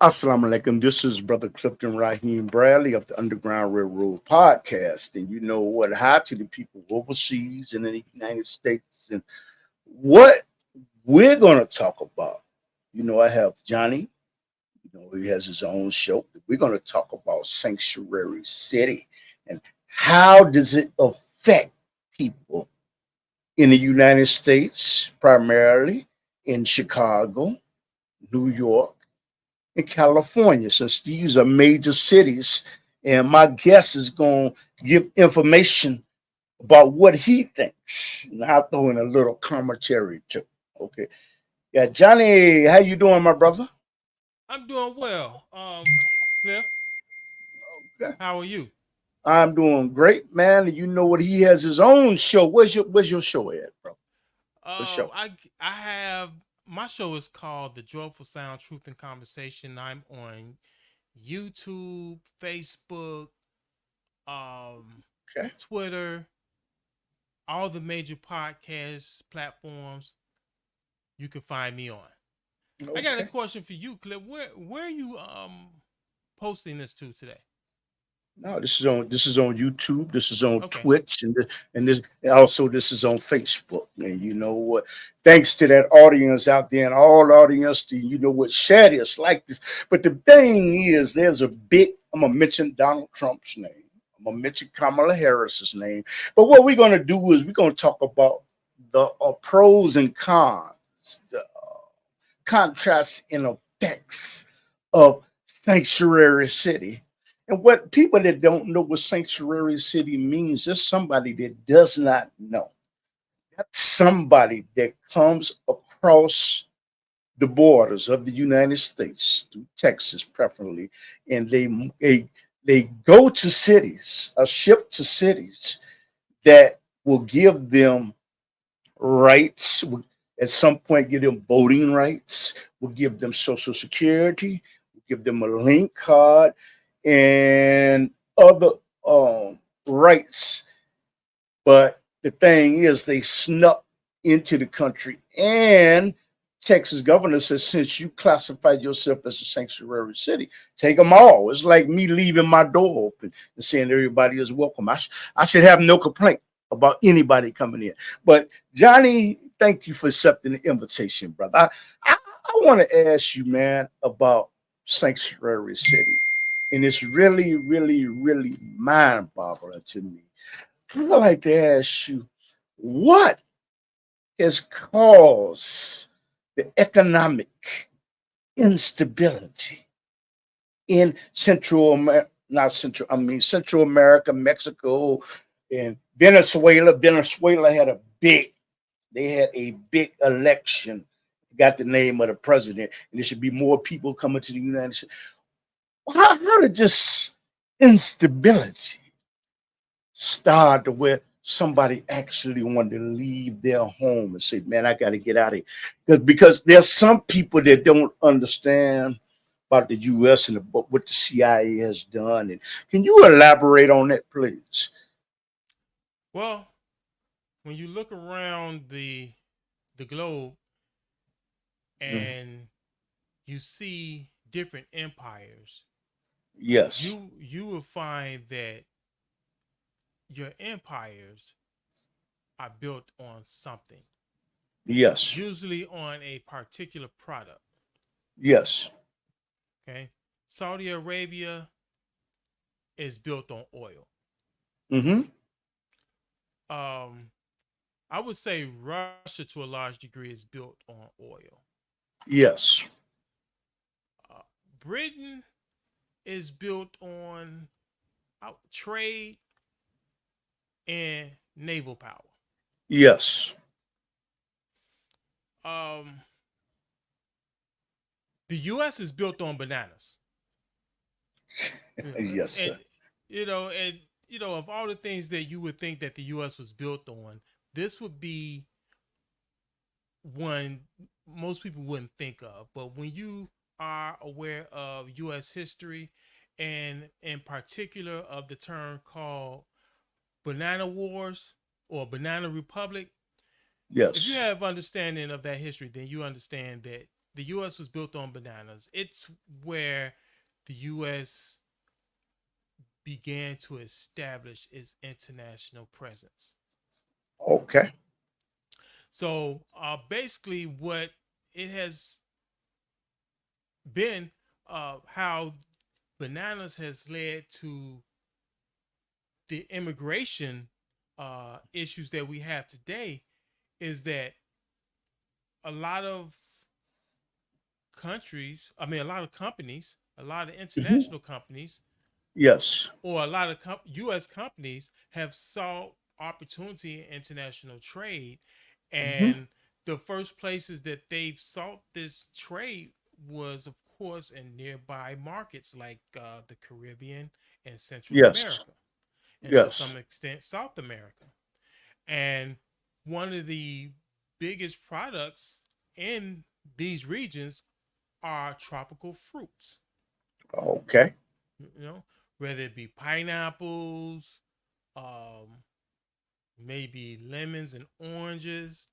Assalamu alaikum. This is Brother Clifton Raheem Bradley of the Underground Railroad Podcast. And you know what? Hi to the people overseas and in the United States. And what we're going to talk about. I have Johnny. He has his own show. We're going to talk about Sanctuary City and how does it affect people in the United States, primarily in Chicago, New York, in California, since these are major cities. And my guest is going to give information about what he thinks. And I'll throw in a little commentary too. Okay. Yeah, Johnny, how you doing, my brother? I'm doing well. Cliff, Okay. how are you? I'm doing great, man. You know what? He has his own show. Where's your show at, bro? What show? I have my show is called The Joyful Sound Truth and Conversation. I'm on YouTube, Facebook, um, Okay. Twitter, all the major podcast platforms you can find me on. I got a Okay. question for you, Cliff. Where are you posting this to today? No, this is on YouTube. This is on Okay. Twitch, and also this is on Facebook. And you know what? Thanks to that audience out there and all audience, you know what? Share this like this. But the thing is, there's a big. I'm gonna mention Donald Trump's name. I'm gonna mention Kamala Harris's name. But what we're gonna do is we're gonna talk about the pros and cons, the contrasts and effects of sanctuary city. And what people that don't know what sanctuary city means, there's somebody that does not know. That's somebody that comes across the borders of the United States, through Texas preferably, and they go to cities, a ship to cities that will give them rights, will at some point give them voting rights, will give them social security, will give them a link card, and other rights. But the thing is, they snuck into the country, and Texas governor says, since you classified yourself as a sanctuary city, take them all. It's like me leaving my door open and saying everybody is welcome. I should have no complaint about anybody coming in. But Johnny, thank you for accepting the invitation, brother. I want to ask you, man, about sanctuary city, and it's really, really, really mind-boggling to me. I'd like to ask you, what has caused the economic instability in Central America, not Central, I mean Central America, Mexico, and Venezuela. Venezuela had a big election, got the name of the president, and there should be more people coming to the United States. How did this instability start to where somebody actually wanted to leave their home and say, man, I got to get out of here? Because there's some people that don't understand about the U.S. and what the CIA has done. And can you elaborate on that, please? Well, when you look around the globe Mhm. and you see different empires, Yes. you will find that your empires are built on something, Yes. usually on a particular product. Yes. Okay, Saudi Arabia is built on oil. Mm-hmm. Um, I would say Russia to a large degree is built on oil. Yes. Uh, Britain is built on trade and naval power. Yes. Um, the U.S. is built on bananas. Yes, And sir. and of all the things that you would think that the U.S. was built on, this would be one most people wouldn't think of. But when you are aware of U.S. history, and in particular of the term called Banana Wars or Banana Republic, if you Yes. have understanding of that history, then you understand that the U.S. was built on bananas. It's where the U.S. began to establish its international presence. Okay. So basically, what it has been, how bananas has led to the immigration issues that we have today, is that a lot of a lot of companies, a lot of Hmm. international companies, Yes. or a lot of U.S. companies have sought opportunity in international trade, Hmm. and the first places that they've sought this trade was, of course, in nearby markets like the Caribbean and Central Yes. America, and to Yes. some extent South America. And one of the biggest products in these regions are tropical fruits. Okay. You know, whether it be pineapples, um, maybe lemons and oranges.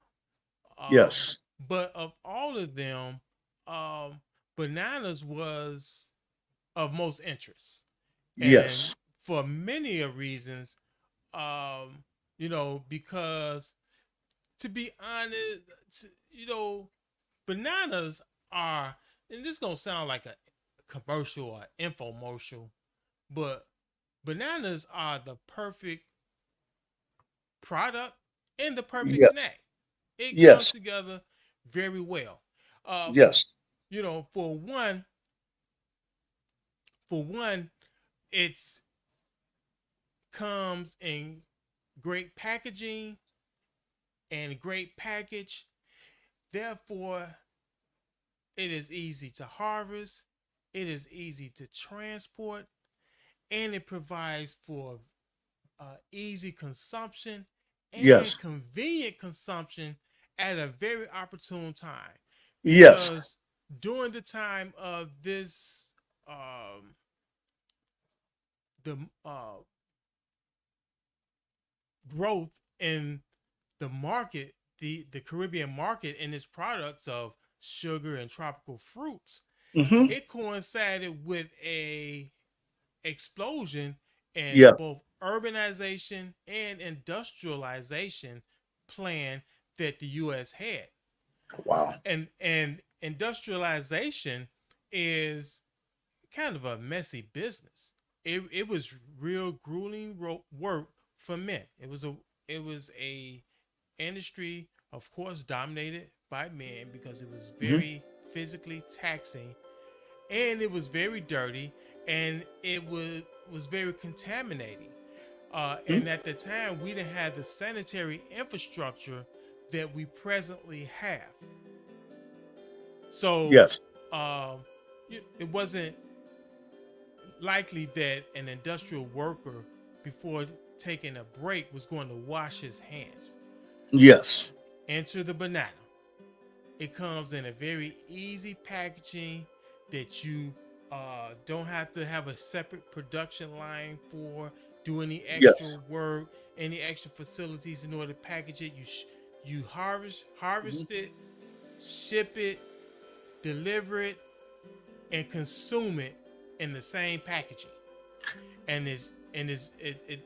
Yes. But of all of them, um, bananas was of most interest, and Yes. for many of reasons, um, because to be honest, bananas are, and this is gonna sound like a commercial or infomercial, but bananas are the perfect product and the perfect Yes. snack. It comes Yes. together very well. Uh, Yes. for one, it's comes in great packaging and great package. Therefore, it is easy to harvest. It is easy to transport, and it provides for easy consumption and Yes. convenient consumption at a very opportune time. Yes. Because during the time of this, the growth in the market, the Caribbean market, and its products of sugar and tropical fruits, Hmm. it coincided with a explosion in Yeah. both urbanization and industrialization plan that the U.S. had. Wow. And industrialization is kind of a messy business. It was real grueling work for men. It was a industry, of course, dominated by men because it was Hmm. very physically taxing, and it was very dirty, and it was very contaminating. And at the time, we didn't have the sanitary infrastructure that we presently have. So Yes. um, it wasn't likely that an industrial worker, before taking a break, was going to wash his hands. Yes. Enter the banana. It comes in a very easy packaging that you don't have to have a separate production line for, do any extra Yes. work, any extra facilities in order to package it. You Hmm. harvest it, ship it, deliver it, and consume it in the same packaging. And it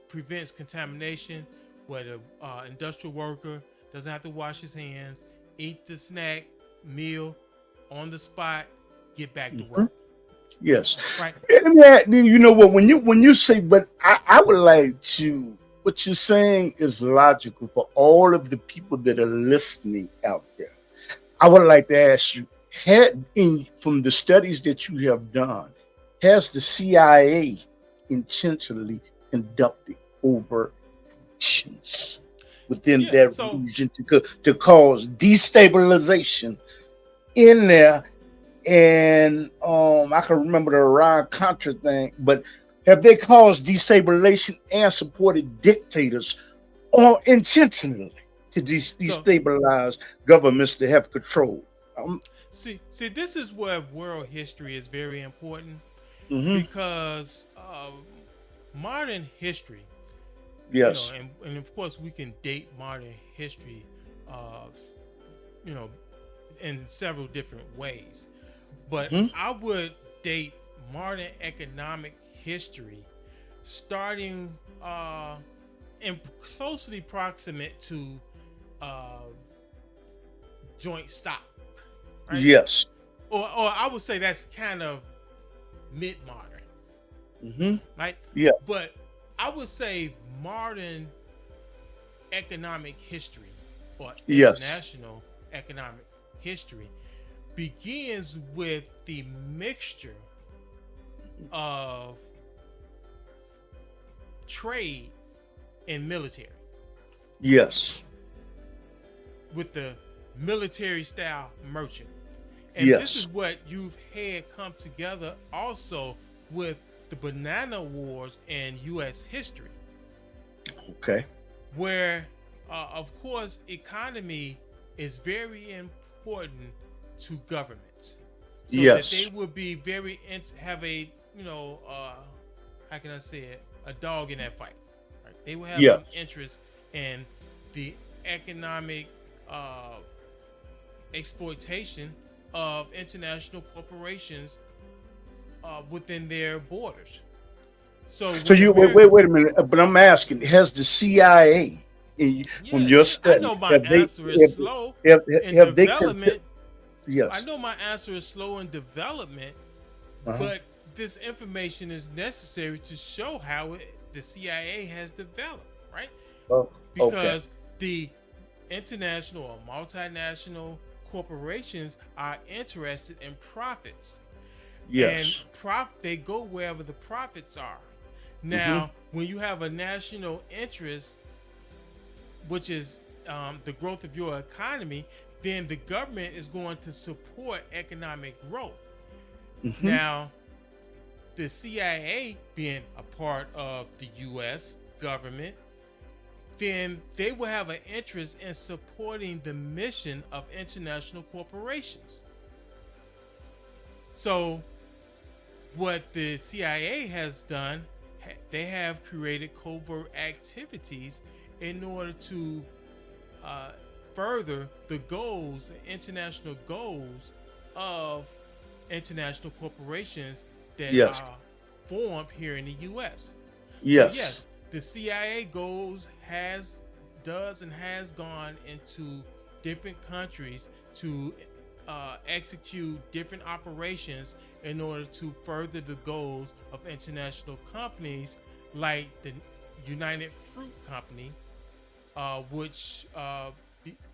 prevents contamination, where the industrial worker doesn't have to wash his hands, eat the snack meal on the spot, get back to Hmm. work. Yes. Right? And you know what? When you say, but I would like to. What you're saying is logical for all of the people that are listening out there. I would like to ask you, had in from the studies that you have done, has the CIA intentionally conducted overt actions within Yeah. that So region to cause destabilization in there? And I can remember the Iran Contra thing, but have they caused destabilization and supported dictators or intentionally to so destabilize governments to have control? Um, see, this is where world history is very important, mhm. because modern history, Yes. and of course we can date modern history, uh, you know, in several different ways. But Mhm. I would date modern economic history starting and closely proximate to uh, joint stock, right? Yes. Or I would say that's kind of mid-modern, Hmm. right? Yeah. But I would say modern economic history or Yes. international economic history begins with the mixture of trade and military, Yes. with the military style merchant. And this Yes. is what you've had come together also with the banana wars in US history, Okay. where of course economy is very important to governments, so that they Yes. will be very have a how can I say it, a dog in that fight, right? They will have Yes. some interest in the economic uh, exploitation of international corporations within their borders. So So when you America, wait a minute. But I'm asking: has the CIA, from yeah, your I study, know my answer is have, slow have, in have they? development. I Yes. know my answer is slow in development, Uh-huh. but this information is necessary to show how the CIA has developed, right? Oh, okay. Because the international or multinational corporations are interested in profits, and Yes. they go wherever the profits are. Hmm. Now, when you have a national interest, which is the growth of your economy, then the government is going to support economic growth. Hmm. Now, the CIA being a part of the U.S. government, then they will have an interest in supporting the mission of international corporations. So, what the CIA has done, they have created covert activities in order to uh, further the goals, the international goals of international corporations that Yes. are formed here in the U.S. So Yes. yes, the CIA does and has gone into different countries to execute different operations in order to further the goals of international companies like the United Fruit Company, which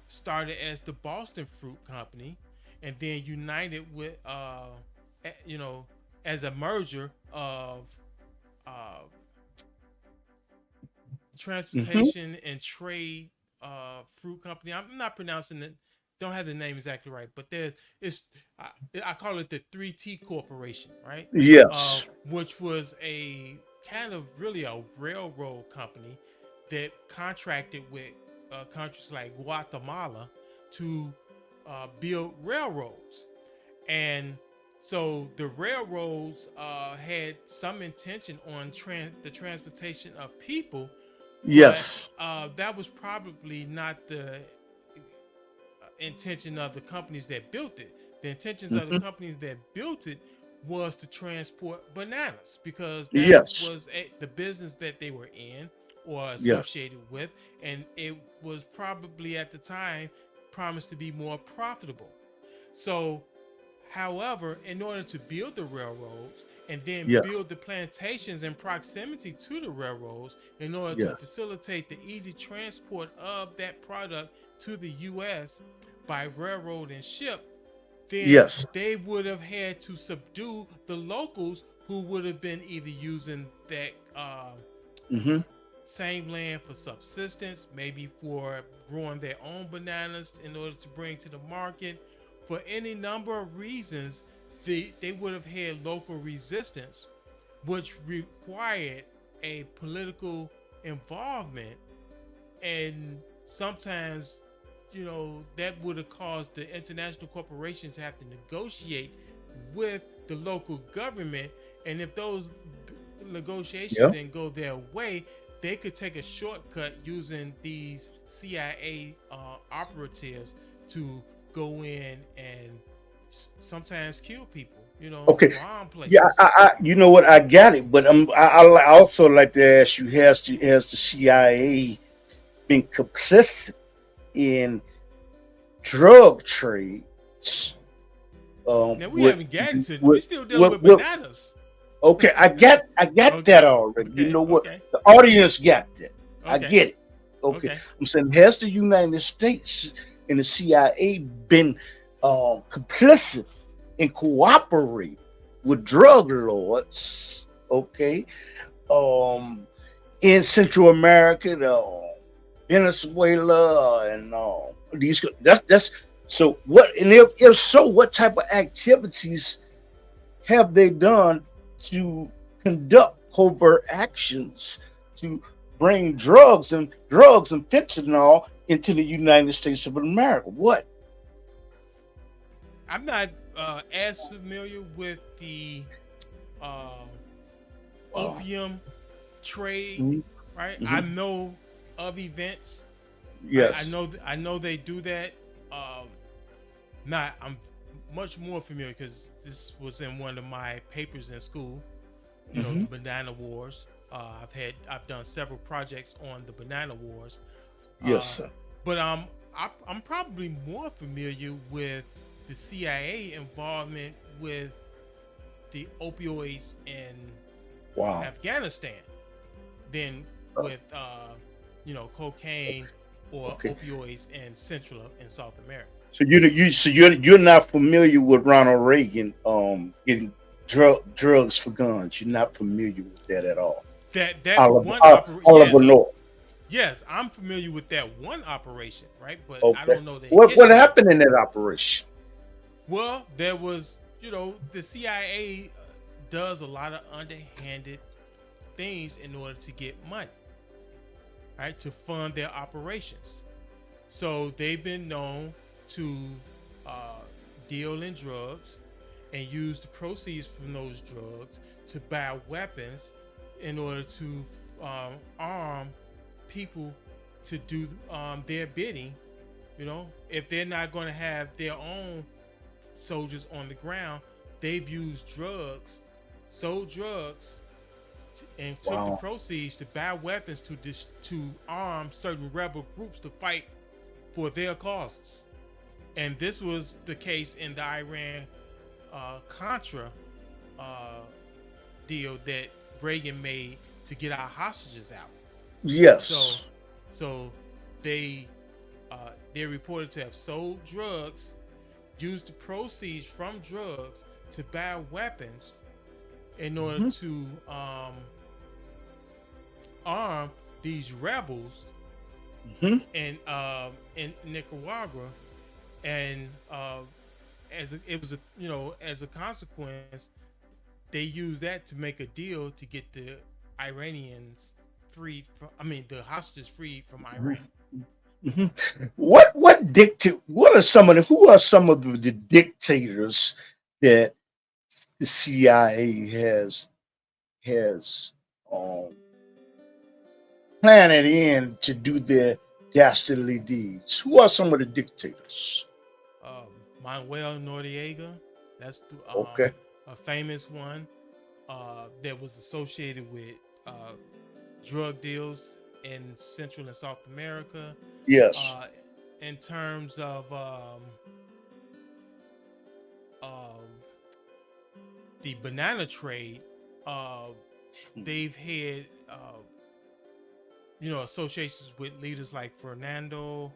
started as the Boston Fruit Company, and then united with, you know, as a merger of uh, Hmm. transportation and trade fruit company. I'm not pronouncing it. Don't have the name exactly right, but I call it the 3T Corporation, right? Yes. Which was a kind of really a railroad company that contracted with countries like Guatemala to build railroads. And so the railroads had some intention on the transportation of people, but Yes. that was probably not the intention of the companies that built it. The intentions of the Hmm. companies that built it was to transport bananas, because that Yes. was the business that they were in or Yes. associated with, and it was probably at the time promised to be more profitable. So, however, in order to build the railroads and then Yeah. build the plantations in proximity to the railroads, in order to Yeah. facilitate the easy transport of that product to the U.S. by railroad and ship, then Yes. they would have had to subdue the locals who would have been either using that Hmm. same land for subsistence, maybe for growing their own bananas in order to bring to the market. For any number of reasons, they would have had local resistance, which required a political involvement, and sometimes, that would have caused the international corporations to have to negotiate with the local government. And if those negotiations Yeah. didn't go their way, they could take a shortcut using these CIA operatives to go in and sometimes kill people, Okay. bomb Yeah, places. you know what? I got it, but I also like to ask you: has the CIA been complicit in drug trades? Now we With haven't gotten to. We with still dealing with, with with bananas. Okay, I got that Okay, already. You okay, know what? okay, The audience got that. I okay, get it. Okay, okay. I'm saying has the United States and the CIA been complicit and cooperate with drug lords? Okay, um, in Central America, Venezuela, and these. That's so. What and if so, what type of activities have they done to conduct covert actions to bring drugs and fentanyl into the United States of America? What? I'm not as familiar with the uh, Uh, opium trade, mhm, right? I mhm. know of events, right? I Yes. know I know they do that. Um, Not I'm much more familiar because this was in one of my papers in school. The Hmm. banana wars. I've done several projects on the banana wars, Yes, uh, sir. but I'm probably more familiar with the CIA involvement with the opioids in Wow. Afghanistan than Uh, with cocaine or okay. opioids in Central and South America. So you're not familiar with Ronald Reagan getting drugs for guns. You're not familiar with that at all. That Oliver, one Oliver yes, North. yes, I'm familiar with that one operation, right? But I Okay. don't know the What history of it. happened in that operation? Well, there was, the CIA does a lot of underhanded things in order to get money, right, to fund their operations. So they've been known to uh, deal in drugs and use the proceeds from those drugs to buy weapons in order to arm people to do their bidding. If they're not going to have their own soldiers on the ground, they've used drugs, sold drugs, and took the Wow. proceeds to buy weapons to arm certain rebel groups to fight for their causes. And this was the case in the Iran Contra uh, deal that Reagan made to get our hostages out. So, Yes. so they they're reported to have sold drugs, used the proceeds from drugs to buy weapons in order Hmm. to arm these rebels Hmm. in Nicaragua, and it was as a consequence, they used that to make a deal to get the Iranians freed from. I mean, the hostages freed from Iran. Hmm. What are some of the who are some of the dictators that the CIA has um, planted in to do their dastardly deeds? Who are some of the dictators? Um, Manuel Noriega, that's Okay. a famous one that was associated with uh, drug deals in Central and South America. Yes. Uh, in terms of um, the banana trade, uh, they've had associations with leaders like Fernando.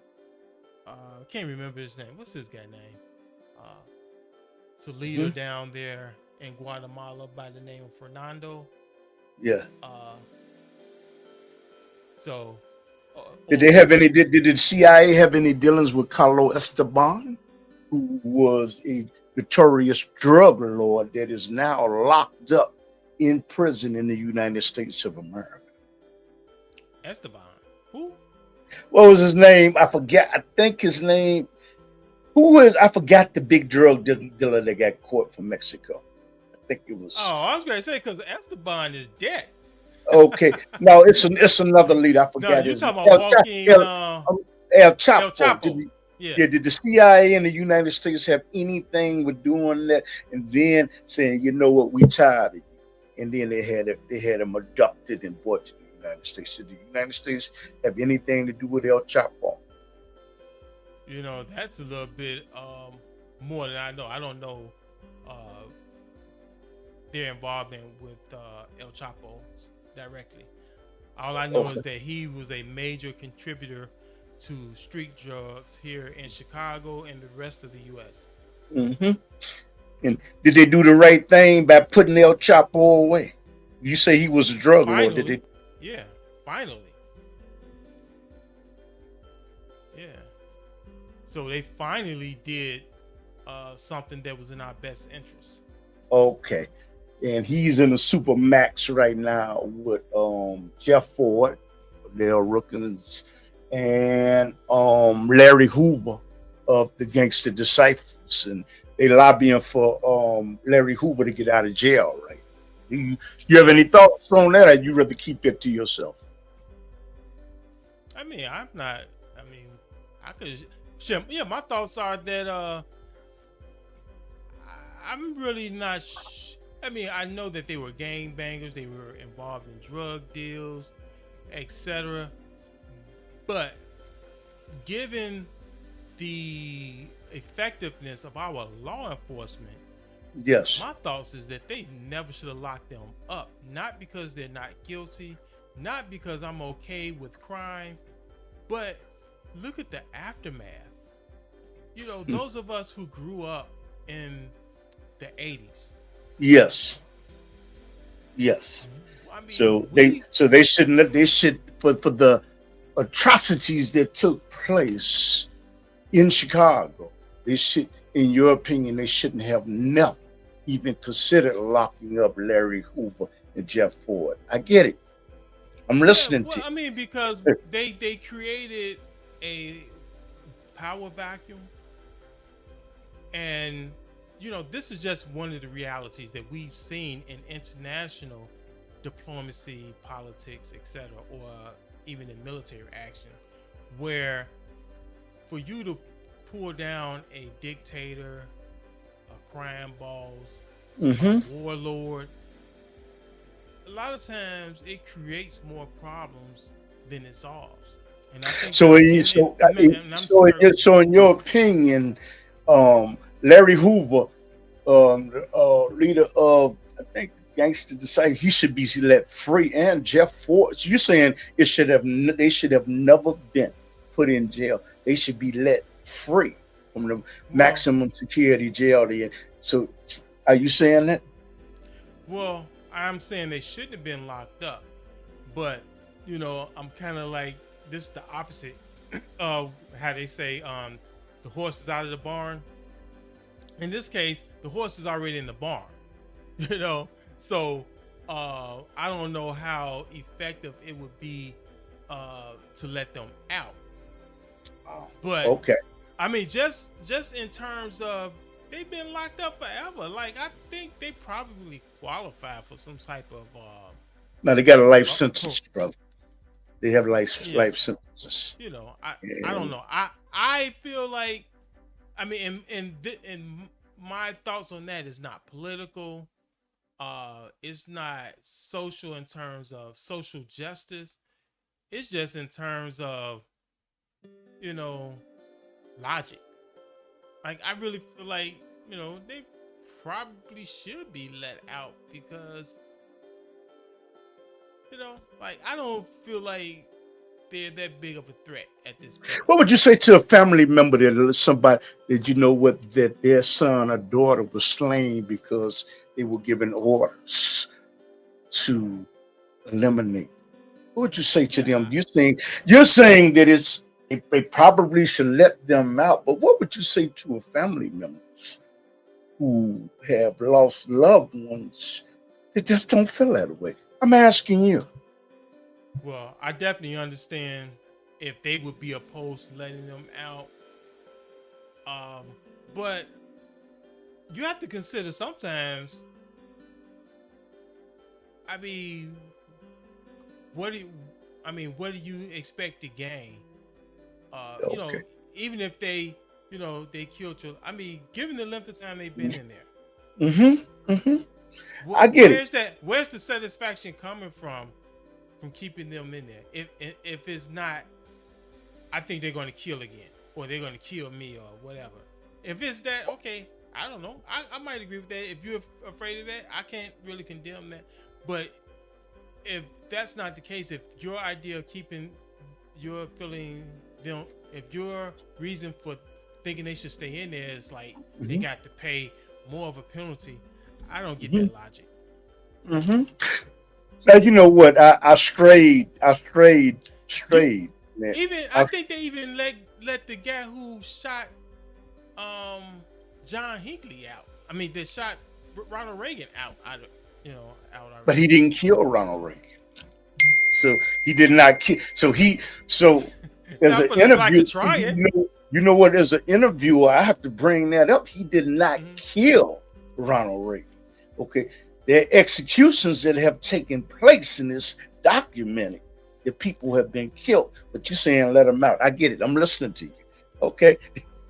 Can't remember his name. What's this guy name? Uh, it's a leader Hmm. down there in Guatemala by the name of Fernando. Yeah. Uh, so, Did they or have any? Did the CIA have any dealings with Carlos Esteban, who was a notorious drug lord that is now locked up in prison in the United States of America? Esteban. Who? What was his name? I forget. I think his name. Who is? I forgot the big drug dealer that got caught from Mexico. I think it was. Oh, I was going to say because Esteban is dead. Okay. No, it's another leader. I No, forgot you his name. talking about walking El El Chapo. Chapo. Yeah. Yeah, did the CIA in the United States have anything with doing that, and then saying, you know what, we tired of you, and then they had him abducted and brought to the United States. Did the United States have anything to do with El Chapo? That's a little bit more than I know. I don't know uh, their involvement with El Chapo directly. All I know Okay. is that he was a major contributor to street drugs here in Chicago and the rest of the U.S. Hmm. And did they do the right thing by putting El Chapo away? You say he was a drug lord. Did Finally, they? yeah, finally, yeah. So they finally did something that was in our best interest. Okay. And he's in the super max right now with Jeff Ford, Dale Rookins, and Larry Hoover of the Gangster Disciples, and they lobbying for Larry Hoover to get out of jail. Right? You have Yeah, any thoughts on that, or you rather keep it to yourself? I mean, I'm not. I mean, I could. Sure, yeah, my thoughts are that I'm really not. I mean, I know that they were gang bangers. They were involved in drug deals, etc. But given the effectiveness of our law enforcement, Yes. my thoughts is that they never should have locked them up. Not because they're not guilty, not because I'm okay with crime, but look at the aftermath. Hmm. Those of us who grew up in the 80s. Yes. Yes. I mean, So they shouldn't. They should for the atrocities that took place in Chicago. They should, in your opinion, they shouldn't have never even considered locking up Larry Hoover and Jeff Ford. I get it. I'm yeah, listening well, to I mean, because you. they created a power vacuum, and this is just one of the realities that we've seen in international diplomacy, politics, etc., or even in military action, where for you to pull down a dictator, a crime boss, a Hmm. warlord, a lot of times it creates more problems than it solves. And I think So, that's in, so, and I'm certain. so, in your opinion, Larry Hoover, leader of, I think, the Gangster Society, he should be let free, and Jeff Ford. So you're saying they should have never been put in jail. They should be let free from the Well, maximum security jail. So, are you saying that? I'm saying they shouldn't have been locked up, but I'm kind of like this is the opposite of how they say the horse is out of the barn. In this case, the horse is already in the barn. you know. So I don't know how effective it would be to let them out, Oh, but okay. I mean, just in terms of they've been locked up forever. Like I think they probably qualify for some type of Now they got a life pro, sentence, brother. They have yeah. life sentences. I don't And know. I feel like I mean, in my thoughts on that is not political. It's not social in terms of social justice. It's just in terms of you know logic. Like I really feel like they probably should be let out because like I don't feel like they're that big of a threat at this point. what would you say to a family member that somebody that you know what that their son or daughter was slain because they were given orders to eliminate? What would you say to Yeah, them? You're saying that they probably should let them out, but what would you say to a family members who have lost loved ones that just don't feel that way? I'm asking you. well, I definitely understand if they would be opposed to letting them out. Um, but you have to consider sometimes. I mean, what do you, I mean, what do you expect to gain? Uh, you Okay. know, even if they, they killed children. I mean, given the length of time they've been in there, Mm-hmm. Mm-hmm. I get it. where's the satisfaction coming from keeping them in there? If it's not, I think they're going to kill again, or they're going to kill me, or whatever. If it's that, okay, I don't know. I might agree with that. If you're afraid of that, I can't really condemn that. But if that's not the case, if your idea of keeping your feeling them, if your reason for thinking they should stay in there is like they Mm-hmm. got to pay more of a penalty, I don't get Mm-hmm. that logic. Mm-hmm. Now you know what? I strayed. You Man. even I think they even let the guy who shot um John Hinckley out. I mean, they shot Ronald Reagan out. Out But already. he didn't kill Ronald Reagan. So he did not kill. So as Not an for the lack interview, of trying. you know what? As an interviewer, I have to bring that up. He did not Mm-hmm. kill Ronald Reagan. Okay, there are executions that have taken place in this documented. That people have been killed, but you're saying let them out. I get it. I'm listening to you. Okay.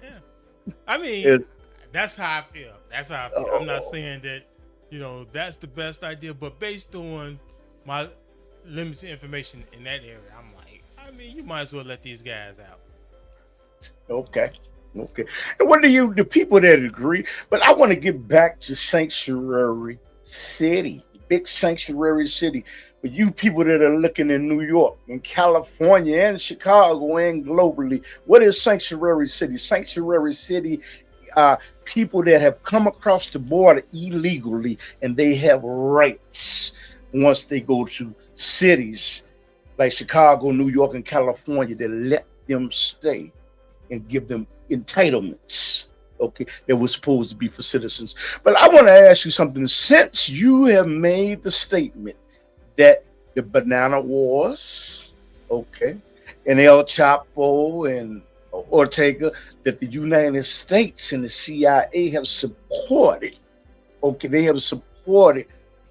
Yeah. I mean, It- that's how I feel. That's how I feel. I'm not oh, saying that, that's the best idea, but based on my limited information in that area, I'm like, I mean, you might as well let these guys out. okay. Okay. And what do the people that agree? But I want to get back to Sanctuary City, big Sanctuary City. For you people that are looking in New York, in California, and Chicago, and globally, what is Sanctuary City? Sanctuary City are people that have come across the border illegally and they have rights once they go to cities like Chicago, New York, and California that let them stay and give them entitlements. Okay, that was supposed to be for citizens. But I want to ask you something. Since you have made the statement that the banana wars, okay, and El Chapo and Ortega, that the United States and the CIA have supported, okay, they have supported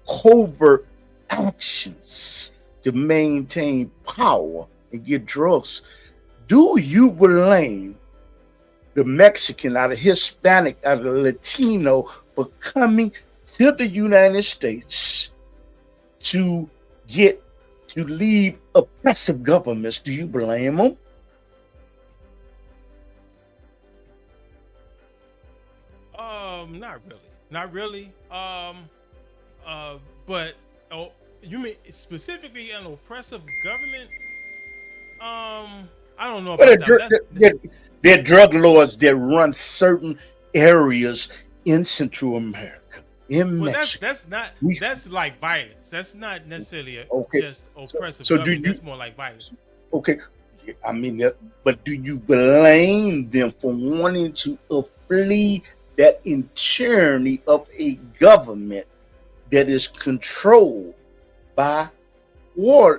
covert actions to maintain power and get drugs. Do you blame the Mexican, out of Hispanic, out of Latino for coming to the United States to get to leave oppressive governments? Do you blame them? Not really. Not really. But oh, you mean specifically an oppressive government? I don't know Well, about that. they're drug lords that run certain areas in Central America, in Well, Mexico. that's like violence. That's not necessarily Okay, just oppressive so do government. you? That's more like violence. Okay, I mean, but do you blame them for wanting to flee that tyranny of a government that is controlled by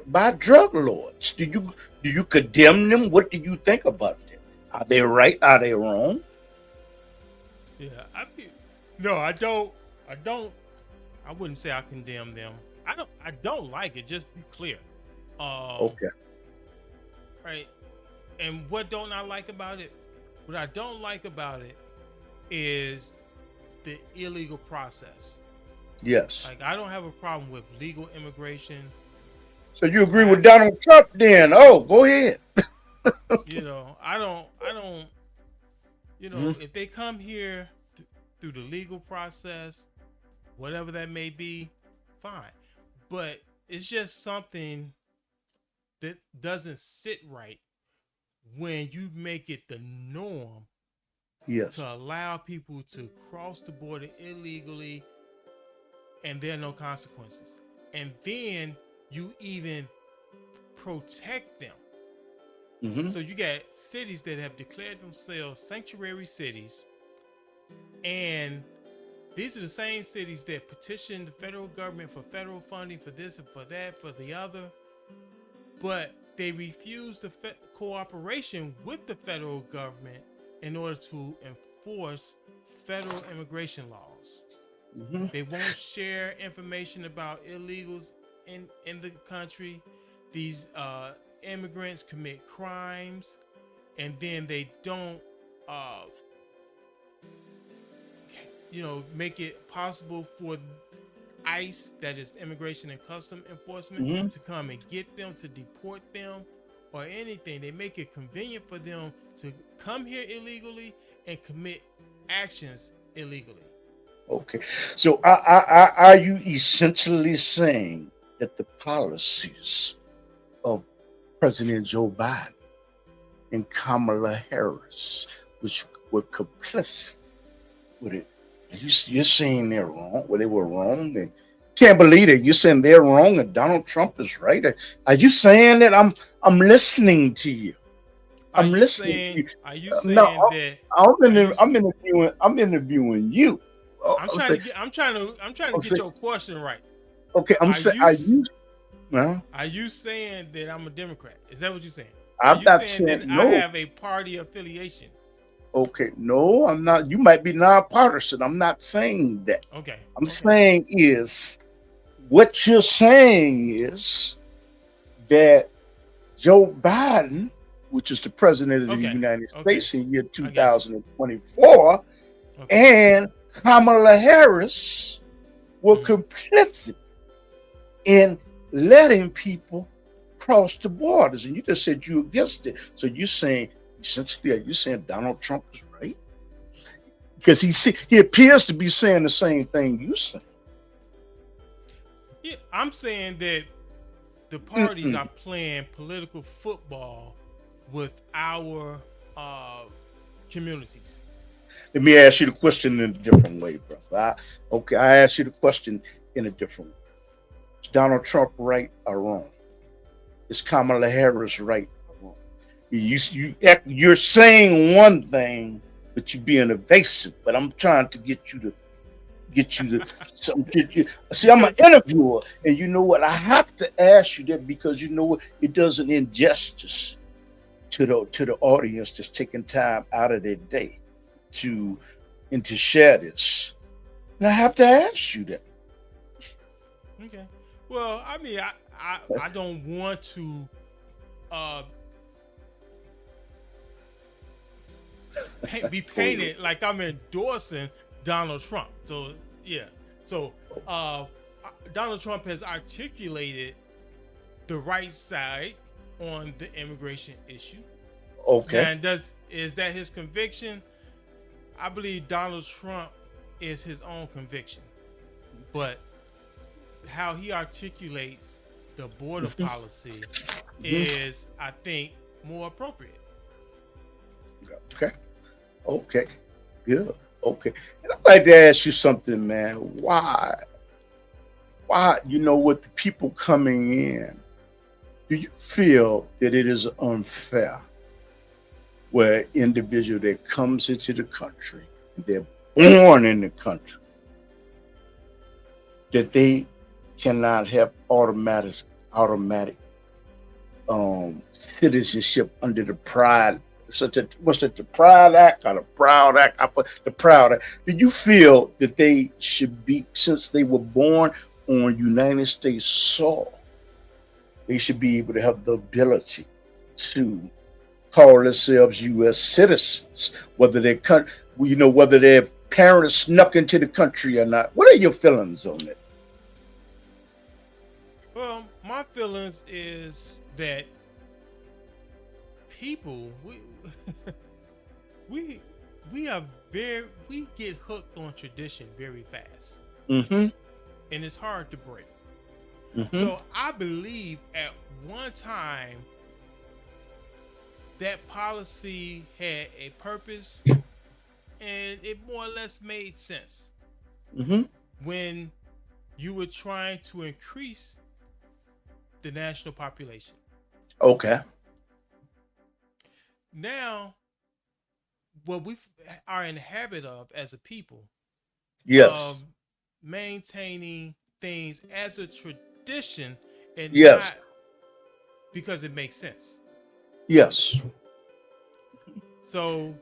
by drug lords? Do you condemn them? What do you think about them? Are they right? Are they wrong? Yeah, no, I don't. I don't. I wouldn't say I condemn them. I don't like it. Just to be clear. Um, Okay. right. And what don't I like about it? What I don't like about it is the illegal process. Yes. Like I don't have a problem with legal immigration. So you agree I, with Donald Trump then? Oh, go ahead. I don't. Mhm. If they come here through the legal process, whatever that may be, fine. But it's just something that doesn't sit right when you make it the norm Yes. to allow people to cross the border illegally and there are no consequences. And then you even protect them. Hmm. So you got cities that have declared themselves sanctuary cities, and these are the same cities that petition the federal government for federal funding for this and for that, for the other, but they refuse the cooperation with the federal government in order to enforce federal immigration laws. Hmm. They won't share information about illegals in the country. These immigrants commit crimes, and then they don't, uh, make it possible for ICE, that is Immigration and Custom Enforcement, Hmm. to come and get them, to deport them, or anything. They make it convenient for them to come here illegally and commit actions illegally. Okay. So are you essentially saying that the policies of President Joe Biden and Kamala Harris, which were complicit with it, you're saying they're wrong? Well, they were wrong, and can't believe it. You're saying they're wrong and Donald Trump is right. Are you saying that? I'm listening to you. Are I'm you listening to saying? you. Are you No, saying that? Are you? I'm interviewing you. I'm I'm trying to saying, get. I'm trying to I'm get saying, your question right. okay. I'm Are saying, you? are you? Well, Are you saying that I'm a Democrat? Is that what you're saying? Are I'm you not saying saying that I no. have a party affiliation? Okay, no, I'm not. You might be nonpartisan. I'm not saying that. Okay. I'm Okay. saying is what you're saying is that Joe Biden, which is the president of the Okay. United Okay. States in year I got you. 2024, Okay. and Kamala Harris were Hmm. complicit in letting people cross the borders. And you just said you against it. So you're saying, essentially, are you saying Donald Trump is right? Because he appears to be saying the same thing you say. Yeah, I'm saying that the parties Mm-mm. are playing political football with our uh, communities. Let me ask you the question in a different way, brother. I ask you the question in a different way. Is Donald Trump right or wrong? Is Kamala Harris right or wrong? You're saying one thing, but you're being evasive. But I'm trying to get you to see. I'm an interviewer, and you know what? I have to ask you that because you know what? It doesn't injustice to the audience that's taking time out of their day to and to share this. And I have to ask you that. Okay. Well, I mean, I don't want to uh, be Go ahead. painted like I'm endorsing Donald Trump. So yeah. So Donald Trump has articulated the right side on the immigration issue. Okay. Now, is that his conviction? I believe Donald Trump is his own conviction, but how he articulates the border policy Mhm. is, I think, more appropriate. Okay. Okay. Good. Okay. And I'd like to ask you something, man. Why, with the people coming in, do you feel that it is unfair where an individual that comes into the country, they're born in the country, that they cannot have automatic citizenship under the Pride, such a what's it, the Pride Act or the Proud Act? The Proud Act. Do you feel that they should be, since they were born on United States soil, they should be able to have the ability to call themselves U.S. citizens, whether whether their parents snuck into the country or not? What are your feelings on it? Well, my feelings is that people we we are we get hooked on tradition very fast, Mm-hmm. and it's hard to break. Mm-hmm. So I believe at one time that policy had a purpose, and it more or less made sense Mm-hmm. when you were trying to increase the national population. Okay. Now, what we are in the habit of as a people, Yes. of maintaining things as a tradition and Yes. not because it makes sense. Yes. So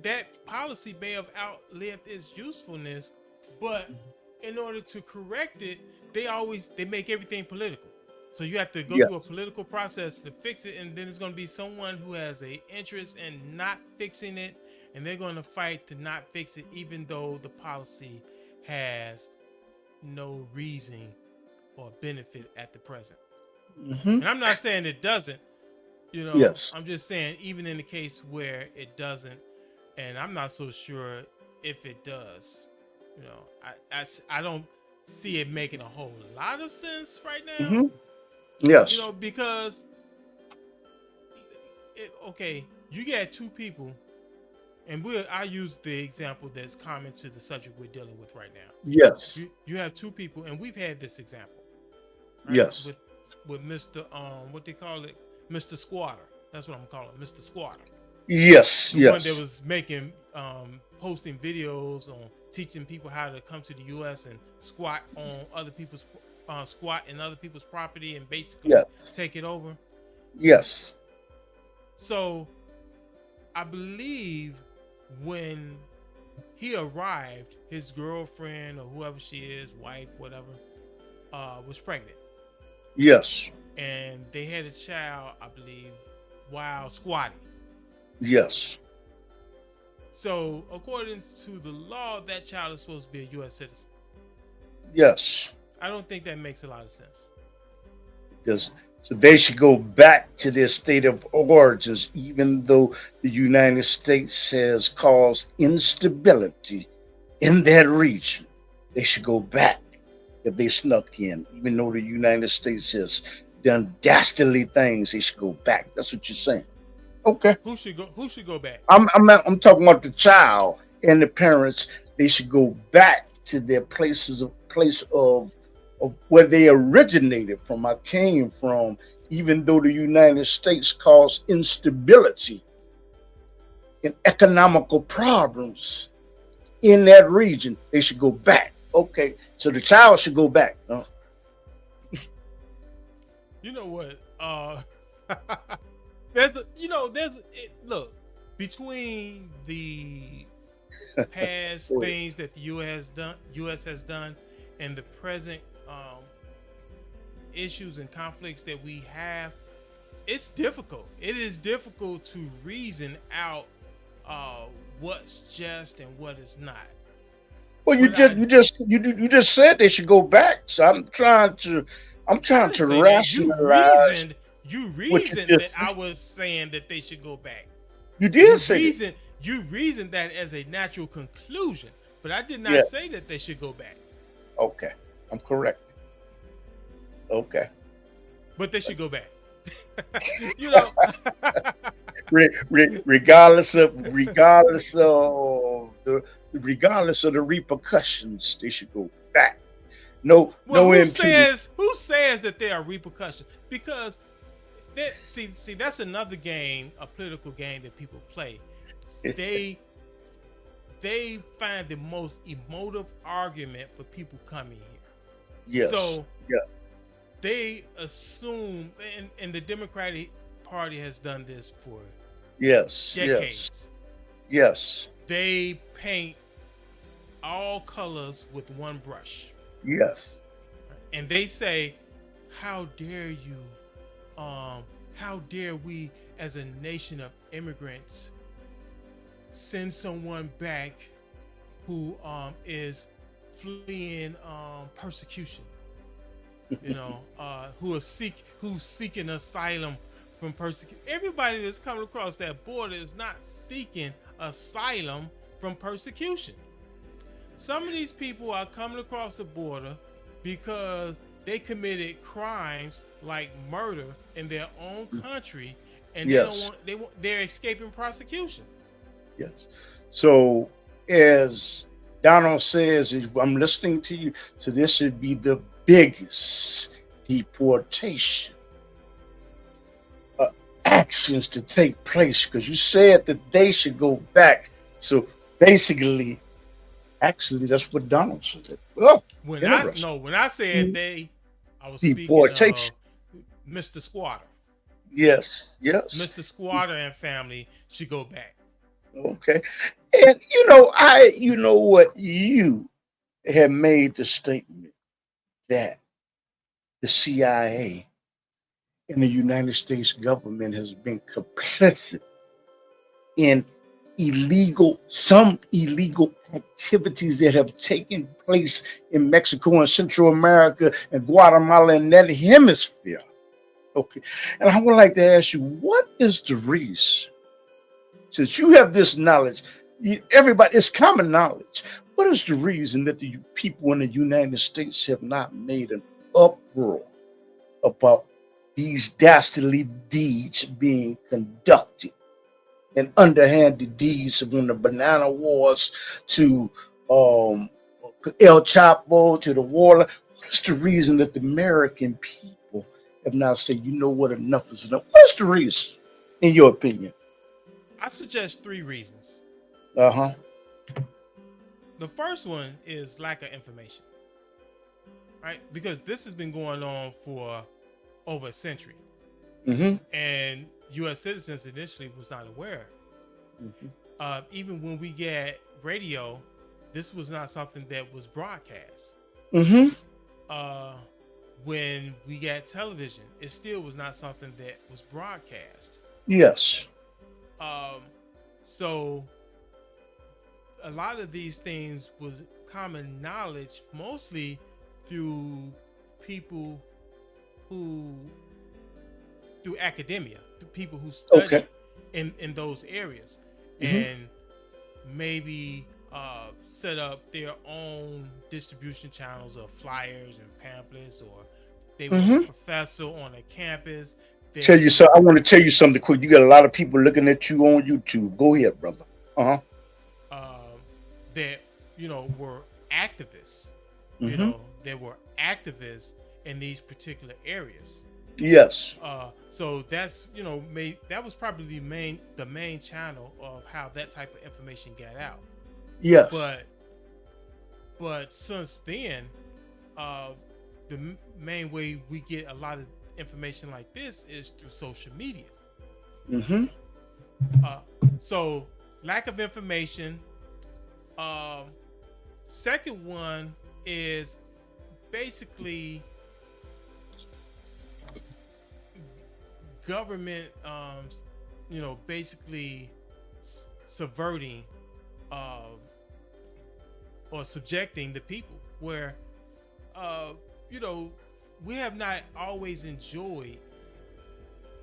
that policy may have outlived its usefulness, but in order to correct it, they make everything political. So you have to go Yeah. through a political process to fix it, and then there's going to be someone who has a interest in not fixing it, and they're going to fight to not fix it, even though the policy has no reason or benefit at the present. Hmm. And I'm not saying it doesn't, Yes. I'm just saying even in the case where it doesn't, and I'm not so sure if it does, I don't see it making a whole lot of sense right now, Hmm. Yes. because okay, you get two people, and I use the example that's common to the subject we're dealing with right now. Yes. You have two people, and we've had this example, right? Yes. With Mr. What they call it, Mr. Squatter. That's what I'm calling Mr. Squatter. Yes. The one that Yes. was making posting videos on teaching people how to come to the U.S. and squat on other people's squat in other people's property and basically Yes. take it over. Yes. So I believe when he arrived, his girlfriend or whoever she is, wife, whatever, was pregnant, Yes. and they had a child, I believe, while squatting. Yes. So according to the law, that child is supposed to be a U.S. citizen. Yes. I don't think that makes a lot of sense. Does so they should go back to their state of origins, even though the United States has caused instability in that region. They should go back if they snuck in, even though the United States has done dastardly things. They should go back. That's what you're saying. Okay. Who should go? Who should go back? I'm talking about the child and the parents. They should go back to their place of where they originated from. I came from, even though the United States caused instability and economical problems in that region. They should go back. Okay, so the child should go back. Huh? You know what? Look, between the past things that the U.S. has done, and the present issues and conflicts that we have, it's difficult. It is difficult to reason out what's just and what is not. Well, you just said they should go back. So I'm trying to rationalize You what you reasoned that just. I was saying that they should go back. You did say that. You reasoned that as a natural conclusion, but I did not Yeah. say that they should go back. Okay, I'm correct. Okay. But they should go back. you know. Regardless of the repercussions, they should go back. No, Well, no who impunity. says that there are repercussions? Because see, that's another game, a political game that people play. They find the most emotive argument for people coming here. Yes. So Yeah. they assume, and the Democratic Party has done this for Yes. decades. Yes. They paint all colors with one brush. Yes. And they say, how dare you, how dare we as a nation of immigrants send someone back who is fleeing persecution, who's seeking asylum from persecution. Everybody that's coming across that border is not seeking asylum from persecution. Some of these people are coming across the border because they committed crimes like murder in their own country, and Yes. they're escaping prosecution. Yes. So, as Donald says, I'm listening to you. So this should be the biggest deportation actions to take place, because you said that they should go back. So basically, actually, that's what Donald said. Oh, When I said they, I was speaking deportation. of Mr. Squatter. Yes. Yes. Mr. Squatter and family should go back. Okay. And you know what, you have made the statement that the CIA And the United States government has been complicit in some illegal activities that have taken place in Mexico and Central America and Guatemala and that hemisphere. Okay. And I would like to ask you, what is the reason? Since you have this knowledge, everybody, it's common knowledge. What is the reason that the people in the United States have not made an uproar about these dastardly deeds being conducted and underhanded deeds from the banana wars to um, El Chapo to the war? What's the reason that the American people have not said, you know what, enough is enough? What's the reason, in your opinion? I suggest three reasons. Uh huh. The first one is lack of information, right? Because this has been going on for over a century, Mm-hmm. and U.S. citizens initially was not aware. Mm-hmm. Even when we get radio, this was not something that was broadcast. Mm-hmm. Uh, when we got television, it still was not something that was broadcast. Yes. Um, so a lot of these things was common knowledge, mostly through people who, through academia, through people who study Okay. in those areas, Mm-hmm. and maybe set up their own distribution channels of flyers and pamphlets, or they were a Mm-hmm. professor on a campus Tell that you so. I want to tell you something quick. You got a lot of people looking at you on YouTube. Go ahead, brother. Uh huh. uh, that were activists, Mm-hmm. that were activists in these particular areas. Yes. So that's that was probably the main channel of how that type of information got out. Yes. But since then, uh, the main way we get a lot of information like this is through social media. Mm-hmm. Uh, so lack of information. Um, Second one is basically government, basically subverting uh, or subjecting the people, where uh, you know we have not always enjoyed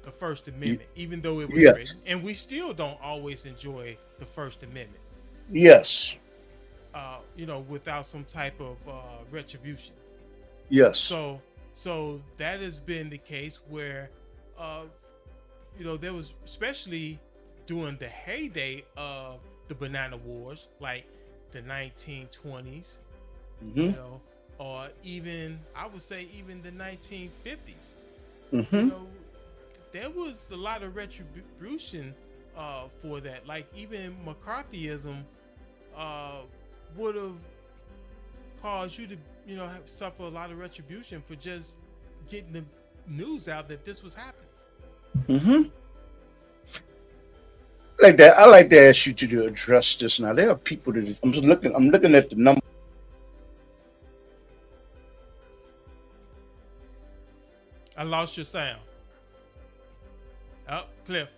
the First Amendment, even though it was written, Yes. and we still don't always enjoy the First Amendment. Yes. Without some type of retribution. Yes. So that has been the case where, uh, there was, especially during the heyday of the Banana Wars, like the 1920s, Mm-hmm. or even, I would say, even the 1950s. You Mm-hmm. know, there was a lot of retribution for that. Like even McCarthyism uh, would have caused you to, suffer a lot of retribution for just getting the news out that this was happening. Mm-hmm. Like that. I like to ask you to address this. Now there are people that I'm just looking. I'm looking at the number. I lost your sound. Oh, Cliff.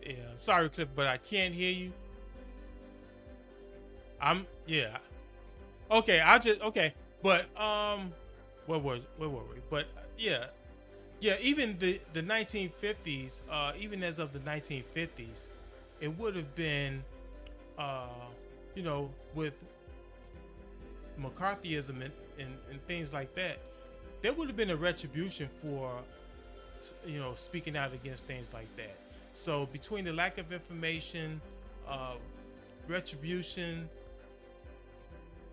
Yeah, I'm sorry, Cliff, but I can't hear you. Yeah. Okay, but where were we? But yeah, even the 1950s, even as of the 1950s, it would have been, uh, with McCarthyism and things like that, there would have been a retribution for, speaking out against things like that. So between the lack of information, uh, retribution,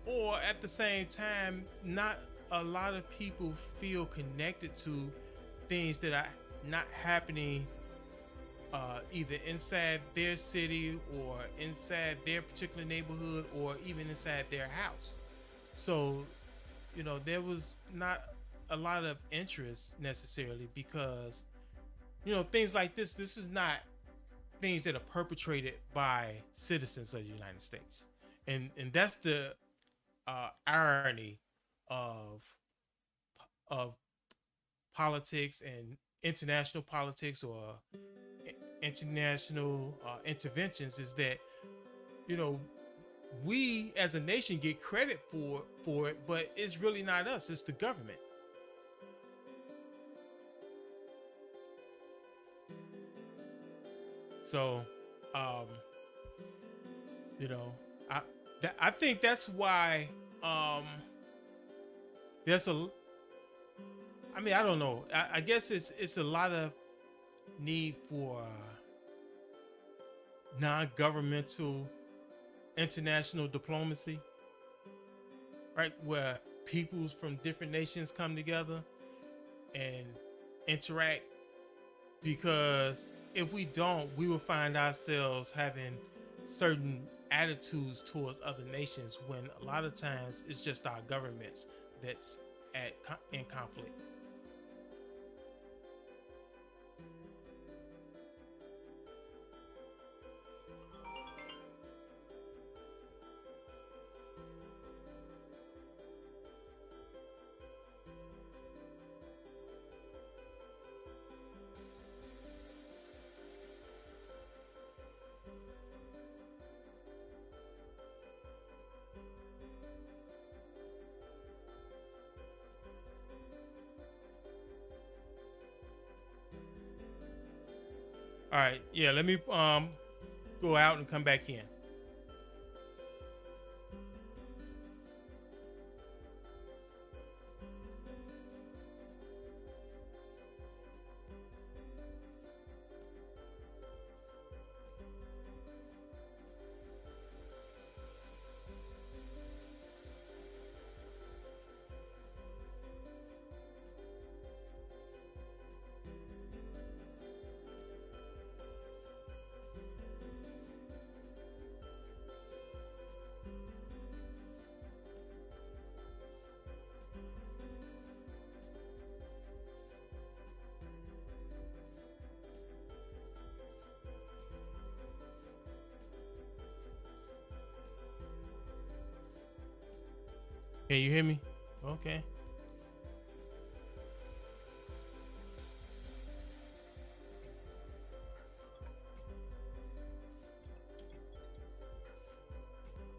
or at the same time, not a lot of people feel connected to things that are not happening either inside their city or inside their particular neighborhood or even inside their house. So there was not a lot of interest necessarily because things like this is not things that are perpetrated by citizens of the United States, and that's the irony of of politics and international politics or international interventions is that you know we as a nation get credit for it, but it's really not us, it's the government. So um you know i I think that's why um there's a I mean, I don't know. I guess it's a lot of need for non-governmental international diplomacy, right? Where peoples from different nations come together and interact. Because if we don't, we will find ourselves having certain attitudes towards other nations when a lot of times it's just our governments that's in conflict. All right, yeah. Let me go out and come back in. Can you hear me? Okay.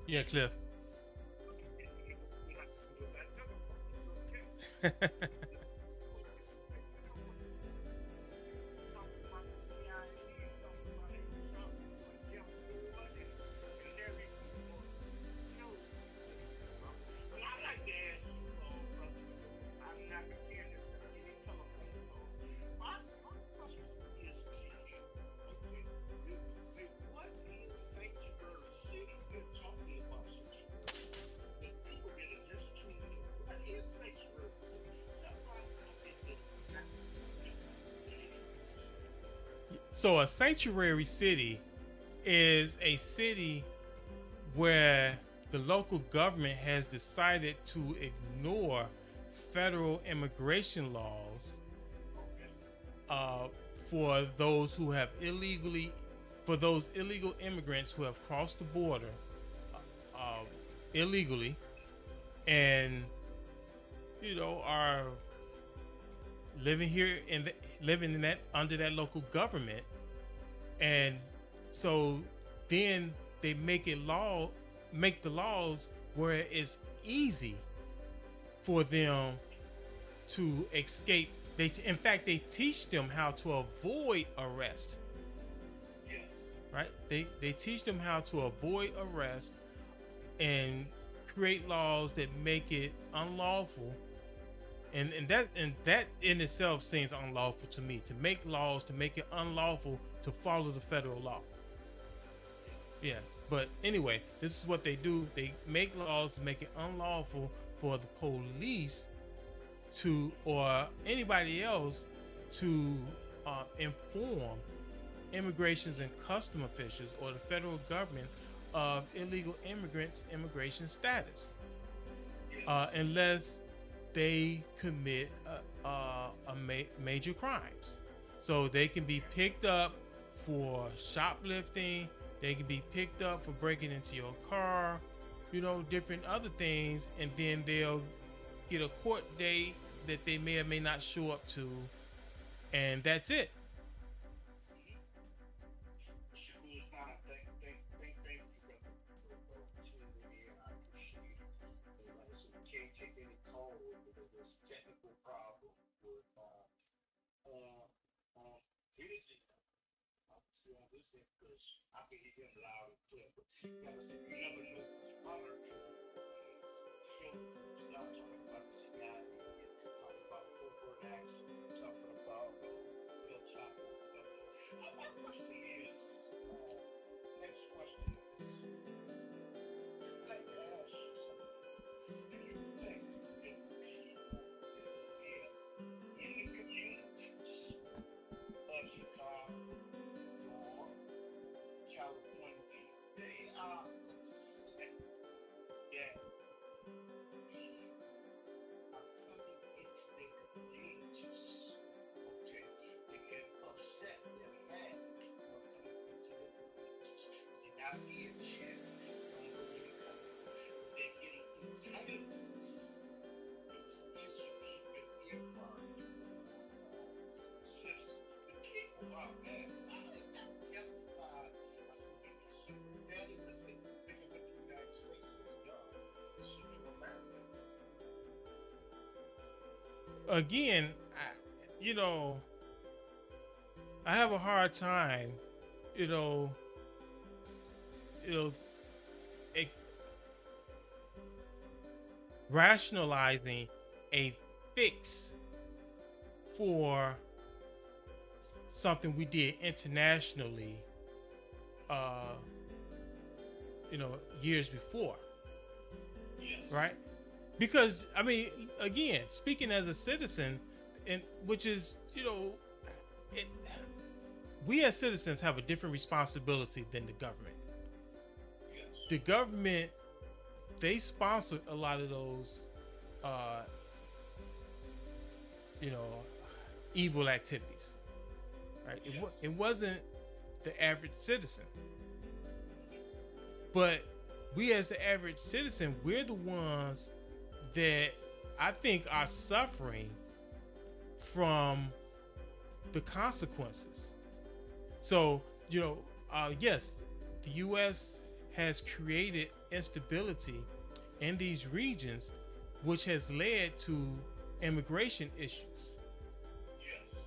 Yeah, Cliff. So a sanctuary city is a city where the local government has decided to ignore federal immigration laws uh, for those who have illegally, for those illegal immigrants who have crossed the border uh, illegally and are living here living in that under that local government. And so then they make the laws where it's easy for them to escape. In fact, they teach them how to avoid arrest. Yes. Right? They teach them how to avoid arrest and create laws that make it unlawful. And that in itself seems unlawful to me, to make laws to make it unlawful to follow the federal law. Yeah, but anyway, this is what they do. They make laws to make it unlawful for the police to, or anybody else to inform immigrations and custom officials or the federal government of illegal immigrants' immigration status, unless they commit major crimes. So they can be picked up for shoplifting. They can be picked up for breaking into your car, different other things, and then they'll get a court date that they may or may not show up to, and that's it. Can't take any call because there's technical problem with music. I'm still on this end because I can hear him loud and clear. But like I said, you never know what's modern. So start talking about the CIA, talking about covert actions, talking about real chocolate. My question is, next question is, I'd like to ask you something. Do you think that people that live in the communities of Chicago or California, they are upset that are coming into their communities? Okay, they get upset, they're mad are coming into their communities. They're not being checked, don't know where they're coming from. They're getting entitled. These issues with earmarked for citizens. The people are mad. It's not justified. I said, we be sympathetic. I said, thinking what the United States has done in Central America. Again, I have a hard time, you know, e- rationalizing a fix for something we did internationally, uh, years before, Yes. right? Because I mean, again, speaking as a citizen, and which is, it, we as citizens have a different responsibility than the government. Yes. The government, they sponsor a lot of those, uh, evil activities, right? Yes. It wasn't the average citizen, but we as the average citizen, we're the ones that I think are suffering from the consequences. So, yes, the U.S. has created instability in these regions, which has led to immigration issues. Yes.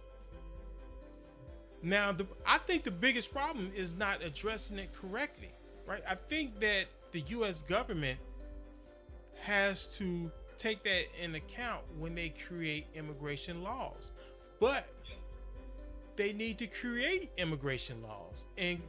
Now, I think the biggest problem is not addressing it correctly, right? I think that the U.S. government has to take that in account when they create immigration laws. But they need to create immigration laws and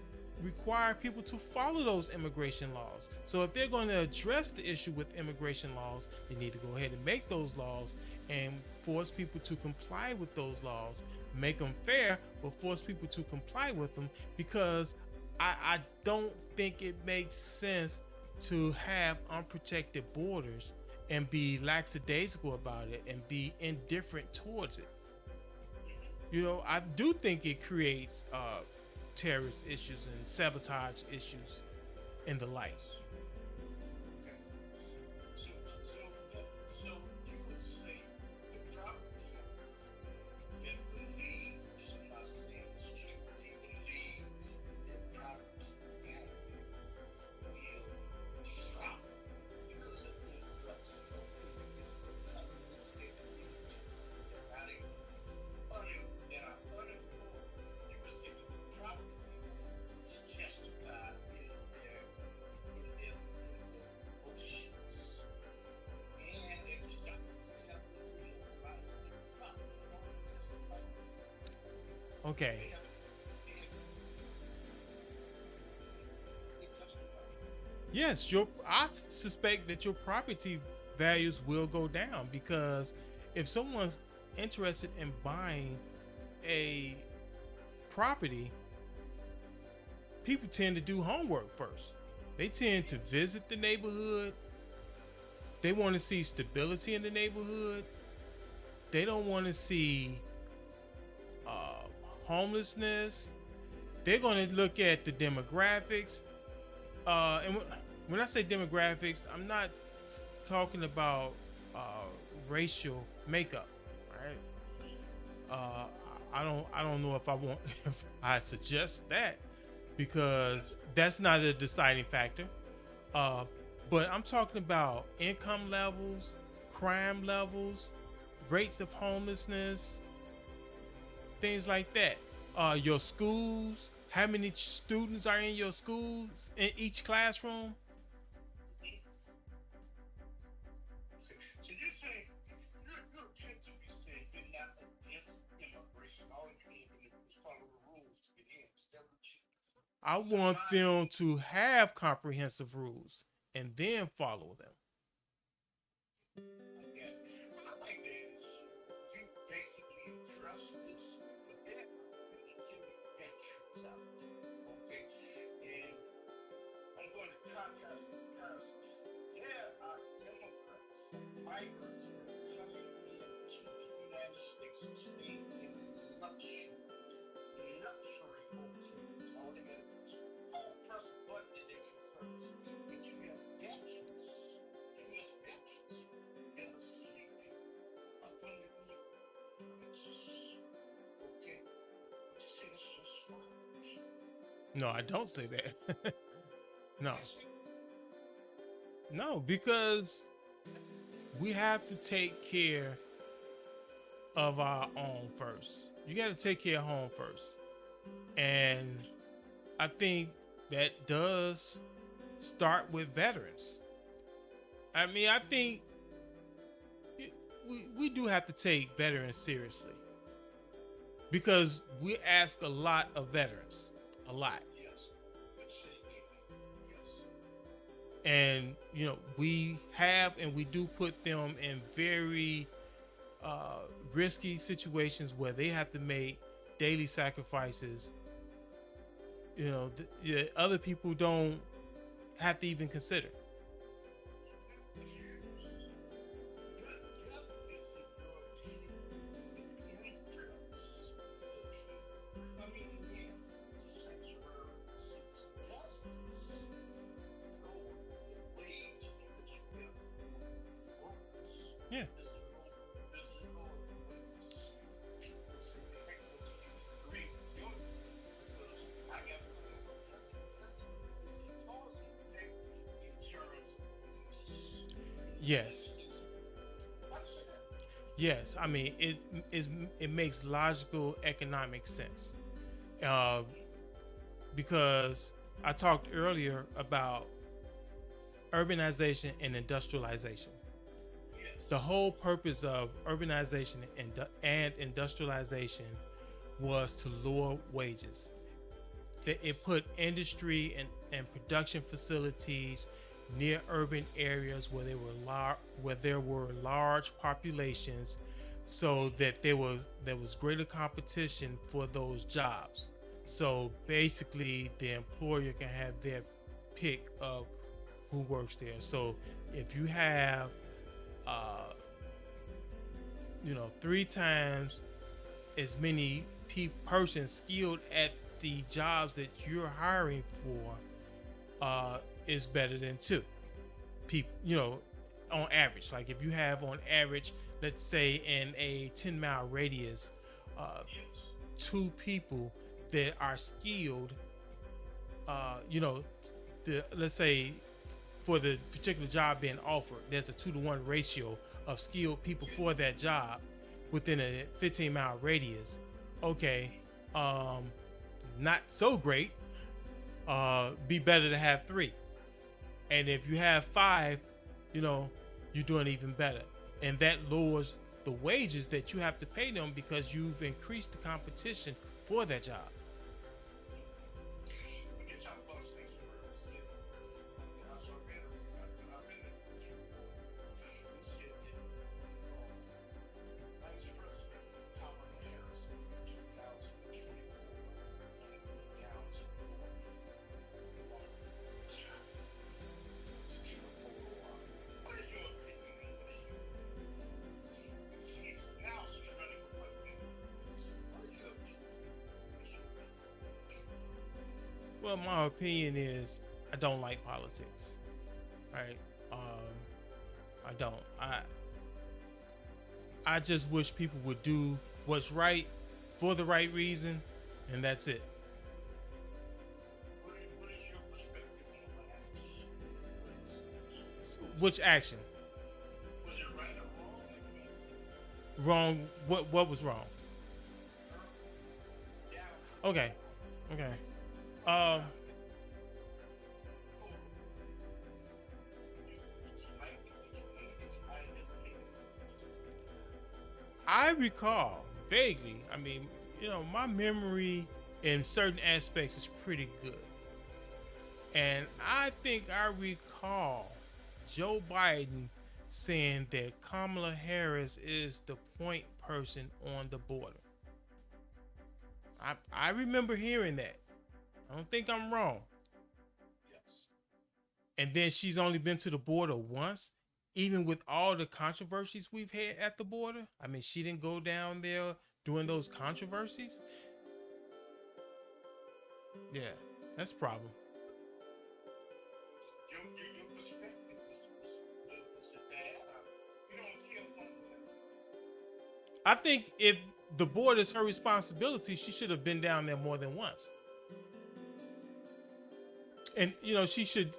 require people to follow those immigration laws. So if they're going to address the issue with immigration laws, they need to go ahead and make those laws and force people to comply with those laws. Make them fair, but force people to comply with them, because I don't think it makes sense to have unprotected borders and be lackadaisical about it and be indifferent towards it. I do think it creates terrorist issues and sabotage issues and the like. Okay. So you would say the property that believes, I'm not saying it's true, they believe that property value will drop because of the influx of individuals coming into their community that are not able, that are unemployed. You would say that the property is justified in their oceans. And they just got to have to realize their property don't justify. Okay. They have they justify. Yes, I suspect that your property values will go down, because if someone's interested in buying a property, people tend to do homework first. They tend to visit the neighborhood, They want to see stability in the neighborhood. They don't want to see uh, homelessness. They're going to look at the demographics. And when I say demographics, I'm not talking about uh, racial makeup. Right? Uh, I don't know if I want if I suggest that because that's not a deciding factor. Uh, but I'm talking about income levels, crime levels, rates of homelessness, things like that. Your schools, how many students are in your schools in each classroom? So you think you appear to be saying you're not against immigration. All you need to do is follow the rules to get in. Is that what you? I So want my them to have comprehensive rules and then follow them. again, what I like that is you basically address this, but there are military veterans out there. Okay, and I'm going to contrast the comparison. There are immigrants, migrants coming into the United States to stay in luxury, luxury hotels. All they got to do is press a button and they can purchase. But you have veterans, U.S. veterans, that are sleeping up underneath bridges. Okay, but you say it's just fine. No, I don't say that. No, Yes, no, because we have to take care of our own first. You got to take care of home first. And I think that does start with veterans. I mean, I think we do have to take veterans seriously because we ask a lot of veterans, a lot. yes. But say, yes. And, we have and we do put them in very risky situations where they have to make daily sacrifices. Other people don't have to even consider. Yeah. Yes. Yes. I mean, it makes logical economic sense. Uh, because I talked earlier about urbanization and industrialization. The whole purpose of urbanization and industrialization was to lower wages. It put industry and production facilities near urban areas where there were large populations, so that there was greater competition for those jobs. So basically, the employer can have their pick of who works there. So if you have, three times as many persons skilled at the jobs that you're hiring for, is better than two people. On average, like if you have on average, let's say in a 10-mile radius, two people that are skilled, let's say for the particular job being offered, there's a 2-to-1 ratio of skilled people for that job within a 15-mile radius. Okay, not so great. Be better to have 3. And if you have 5, you're doing even better. And that lowers the wages that you have to pay them because you've increased the competition for that job. When you talk about sanctuary city, I saw a better, I've been there. He said that Vice President Kamala Harris in 2024 wanted to go down to the north to do a photo op. What is your opinion Well, my opinion is I don't like politics. Right? I don't. I just wish people would do what's right for the right reason, and that's it. What is your perspective on the action? Which action? Was it right or wrong? Wrong. What was wrong? Yeah. Okay. Okay. Um. I recall vaguely. I mean, my memory in certain aspects is pretty good. And I think I recall Joe Biden saying that Kamala Harris is the point person on the border. I remember hearing that. I don't think I'm wrong. Yes. And then she's only been to the border once, even with all the controversies we've had at the border. I mean, she didn't go down there during those controversies. Yeah, that's a problem. Your perspective was it bad? You don't care one way. I think if the border is her responsibility, she should have been down there more than once. And she should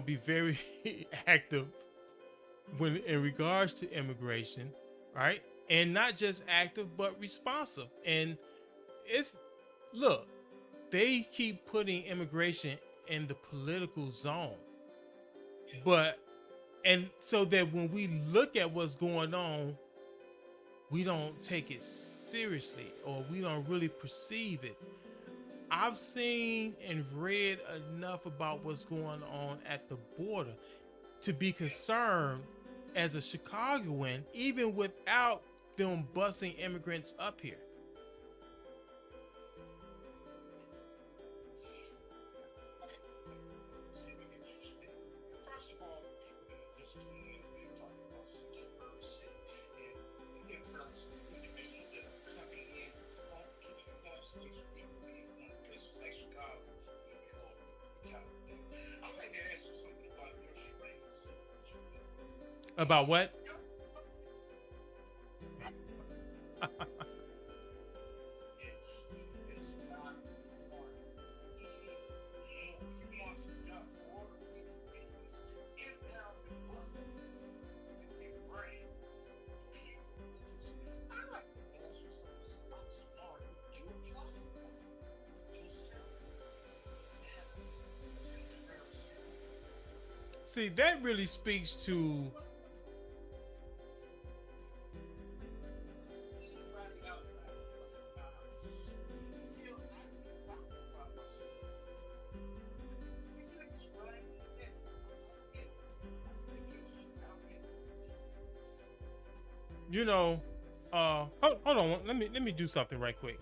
be very active when in regards to immigration, right? And not just active but responsive. And it's look, they keep putting immigration in the political zone. But and so that when we look at what's going on, we don't take it seriously or we don't really perceive it. I've seen and read enough about what's going on at the border to be concerned as a Chicagoan, even without them busing immigrants up here. First of all, this community talking about security and immigrants, individuals that are coming in home to the United States, people in places like Chicago, New York, California. I'd like to ask you something about your strengths. About what? It's not on eating more. He wants to dump water business in down the buses and they bring people. I like to ask you something about smart. You classify yourself as sincerity. See, that really speaks to Anybody outside of the house, you feel like you classify yourself. Can you explain that? hold on, let me do something right quick.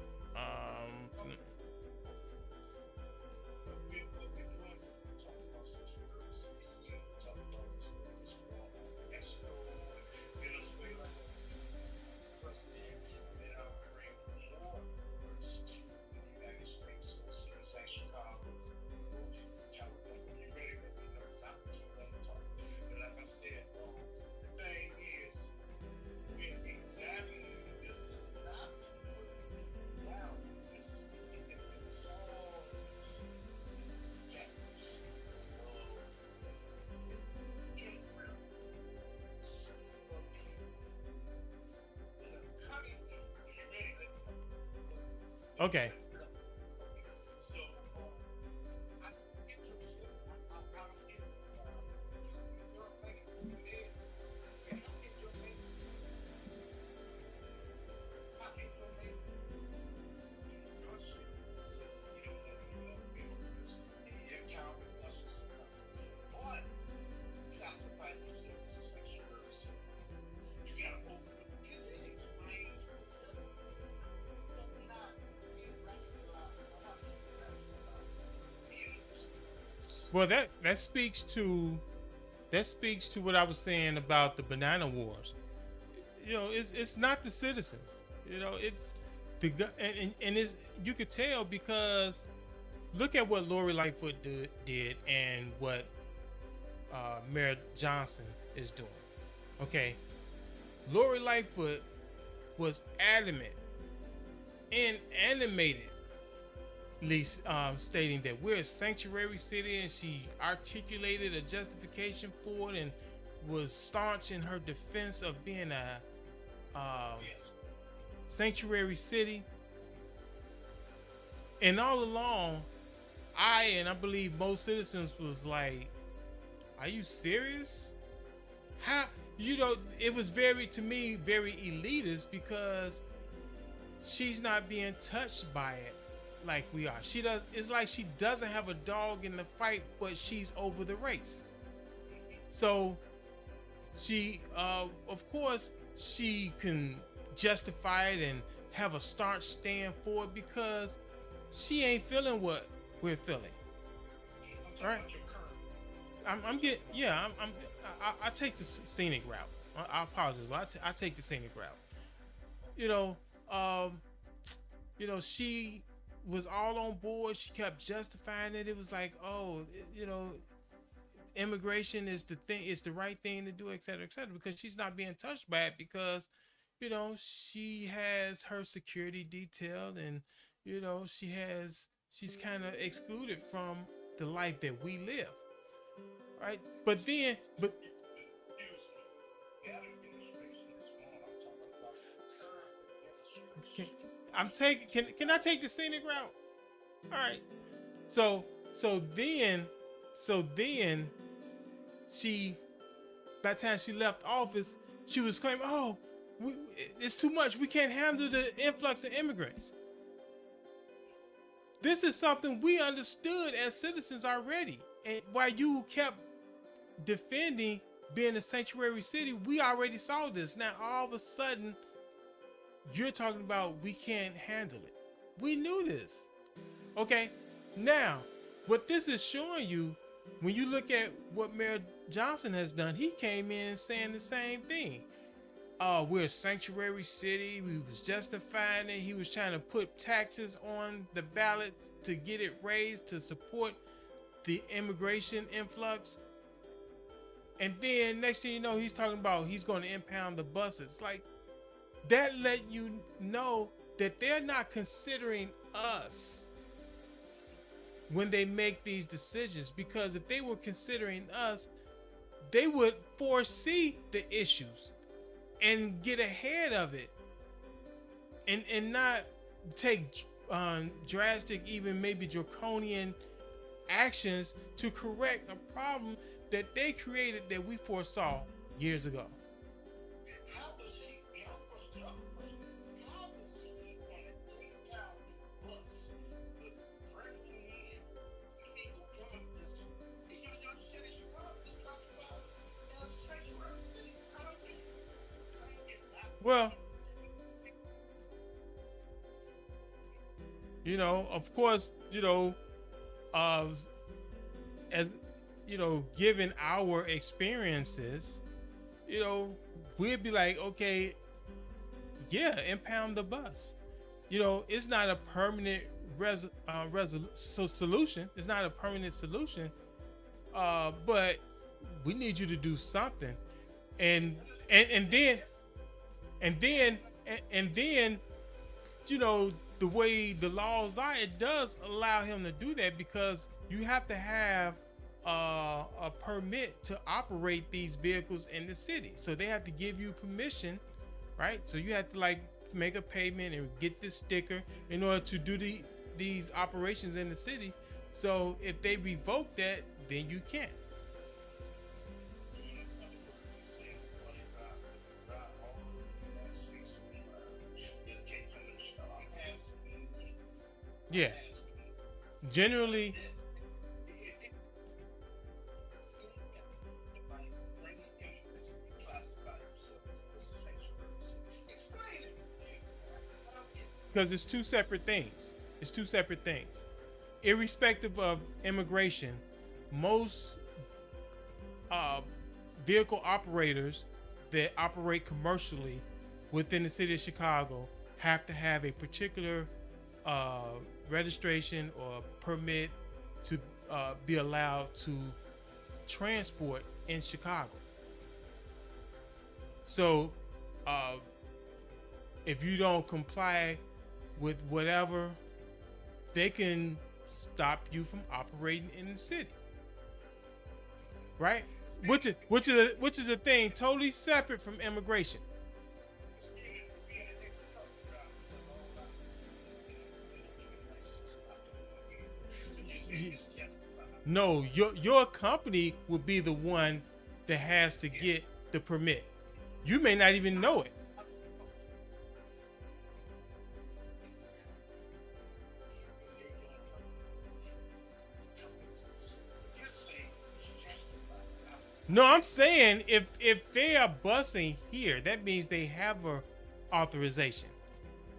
Okay. Well, that speaks to what I was saying about the banana wars. It's not the citizens. It's the and it's, you could tell because look at what Lori Lightfoot did and what Mayor Johnson is doing. Okay, Lori Lightfoot was adamant and animated, stating that we're a sanctuary city, and she articulated a justification for it and was staunch in her defense of being a sanctuary city. And all along, I believe most citizens was like, "Are you serious? How?" It was to me very elitist, because she's not being touched by it like we are. It's like she doesn't have a dog in the fight, but she's over the race. So she, of course, she can justify it and have a staunch stand for it, because she ain't feeling what we're feeling. All right. I take the scenic route. I apologize, but I take the scenic route. She was all on board. She kept justifying it. It was like, oh, immigration is the thing, it's the right thing to do, et cetera, because she's not being touched by it, because, she has her security detailed, and, she's kind of excluded from the life that we live. Right. But can I take the scenic route? All right. So then she, by the time she left office, she was claiming, "Oh, it's too much. We can't handle the influx of immigrants." This is something we understood as citizens already, and while you kept defending being a sanctuary city, we already saw this. Now all of a sudden, you're talking about we can't handle it. We knew this. Okay. Now, what this is showing you, when you look at what Mayor Johnson has done, he came in saying the same thing. We're a sanctuary city. We was justifying it. He was trying to put taxes on the ballot to get it raised to support the immigration influx. And then next thing you know, he's talking about he's going to impound the buses. Like, that let you know that they're not considering us when they make these decisions, because if they were considering us, they would foresee the issues and get ahead of it, and not take drastic, even maybe draconian actions to correct a problem that they created, that we foresaw years ago. Well, of course, as given our experiences, we'd be like, okay, yeah, impound the bus. It's not a permanent solution. It's not a permanent solution, but we need you to do something, and then the way the laws are, it does allow him to do that, because you have to have a permit to operate these vehicles in the city. So they have to give you permission, right? So you have to make a payment and get this sticker in order to do these operations in the city. So if they revoke that, then you can't. Yeah. Generally, because it's two separate things. It's two separate things. Irrespective of immigration, most vehicle operators that operate commercially within the city of Chicago have to have a particular uh, registration or permit to be allowed to transport in Chicago. So, uh, if you don't comply with whatever, they can stop you from operating in the city, right? Which is a thing totally separate from immigration. No, your company will be the one that has to get the permit. You may not even know it. No, I'm saying if they are busing here, that means they have a authorization.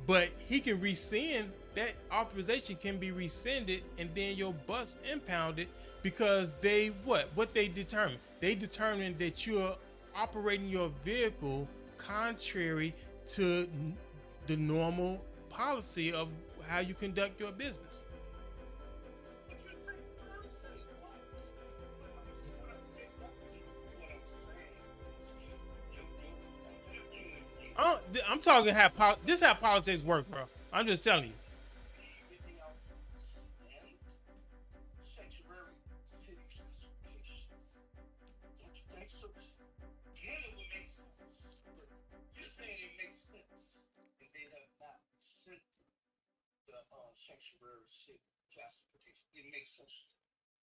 But he can rescind that authorization can be rescinded and then your bus impounded because they what they determine. They determine that you're operating your vehicle contrary to the normal policy of how you conduct your business. I'm talking how this is how politics work, bro. I'm just telling you.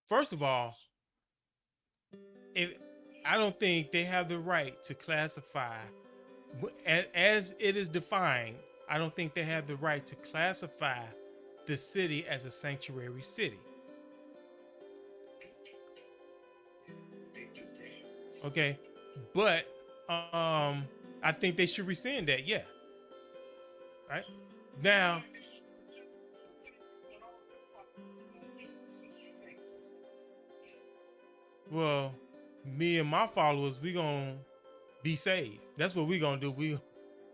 First of all, if I don't think they have the right to classify as it is defined. I don't think they have the right to classify the city as a sanctuary city. Okay, but I think they should rescind that. Yeah, right now. Well, me and my followers, we gonna be saved. That's what we gonna do. We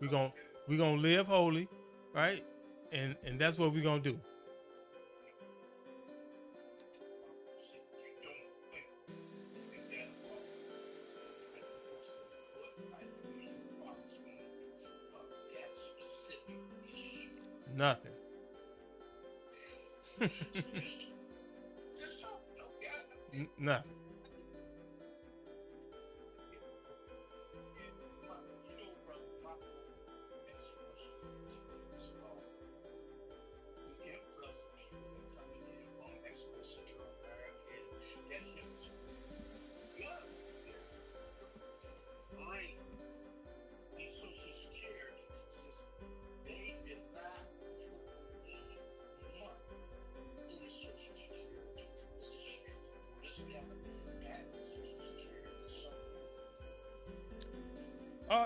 gonna we gonna live holy, right? And that's what we gonna do. Nothing. Nothing.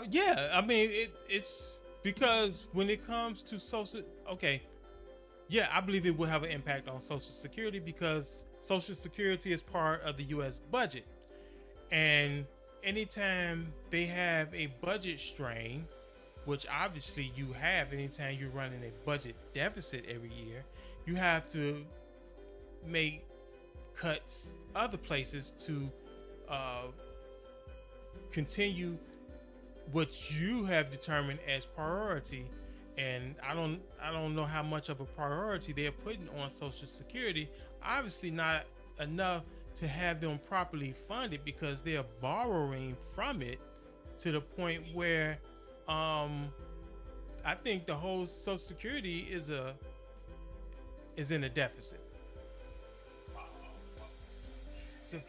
Yeah, I mean it's because when it comes to social, okay, yeah, I believe it will have an impact on Social Security because Social Security is part of the U.S. budget, and anytime they have a budget strain, which obviously you have anytime you're running a budget deficit every year, you have to make cuts other places to uh, continue what you have determined as priority. And I don't know how much of a priority they're putting on Social Security. Obviously not enough to have them properly funded because they're borrowing from it to the point where I think the whole Social Security is in a deficit. So,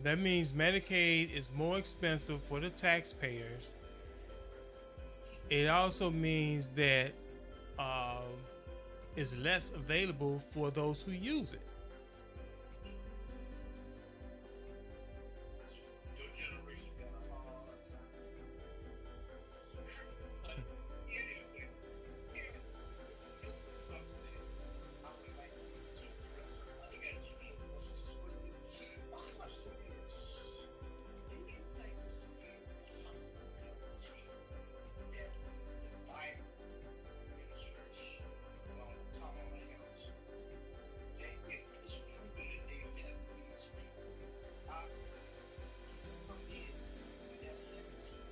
That means Medicaid is more expensive for the taxpayers. It also means that um, it's less available for those who use it. Your generation got a hard time. But anyway, yeah, this is something I would like to address. I got two more questions for you. My question is, do you think this is a possibility that the Biden administration, Kamala Harris, that if it's proven that they have these people out come in with that evidence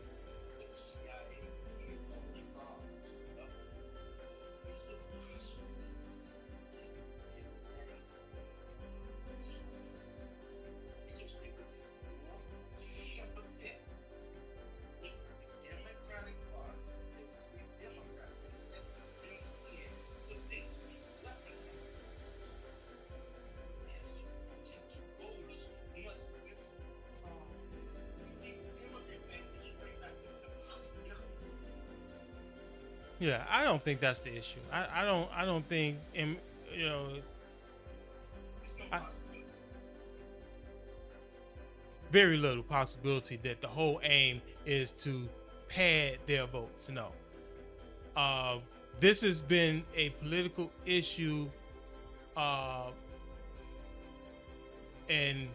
that the CIA did all the fraud stuff, is it possible that they because they would want to shut them down with the Democratic Party, the three Democrats that bring in the things we weaponized as potential voters once this immigrant thing is bring back this the possibility. Yeah, I don't think that's the issue. I don't think, you know, It's no I, possibility. very little possibility that the whole aim is to pad their votes. No. Uh, this has been a political issue, uh, and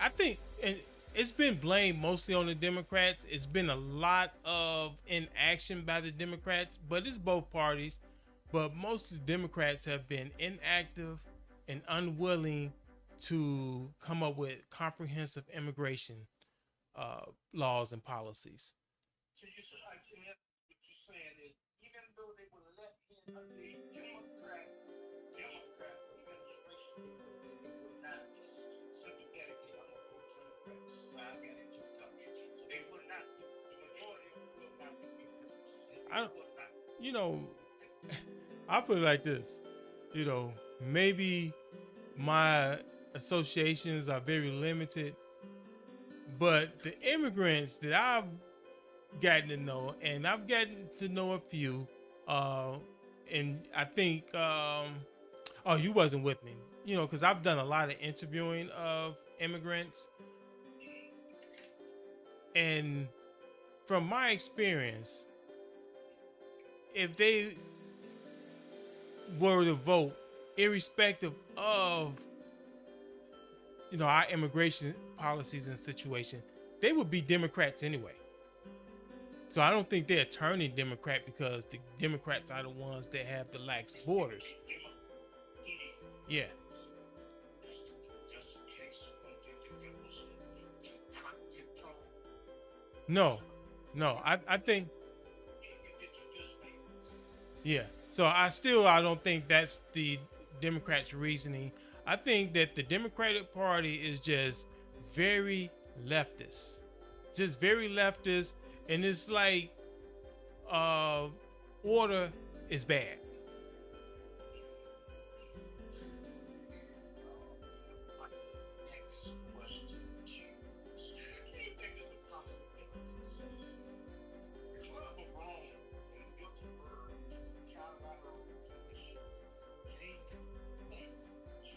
I think, and it's been blamed mostly on the Democrats. It's been a lot of inaction by the Democrats, but it's both parties. But most of the Democrats have been inactive and unwilling to come up with comprehensive immigration laws and policies. So you said, I guess what you're saying is, even though they would let in a Democrat administration, they would not be sympathetically on the Democrats side getting to the country. So they would not, the majority will not be people. I, you know, I put it like this, you know, maybe my associations are very limited, but the immigrants that I've gotten to know, and I've gotten to know a few, and I think, oh, you wasn't with me, you know, because I've done a lot of interviewing of immigrants, and from my experience, if they were to vote, irrespective of, you know, our immigration policies and situation, they would be Democrats anyway. So I don't think they're turning Democrat because the Democrats are the ones that have the lax borders. Yeah. No, I think, yeah. So I don't think that's the Democrats' reasoning. I think that the Democratic Party is just very leftist, and it's like order is bad. Next question to you is, do you think it's a possibility the Club of Rome in Gothenburg, Colorado, they think 2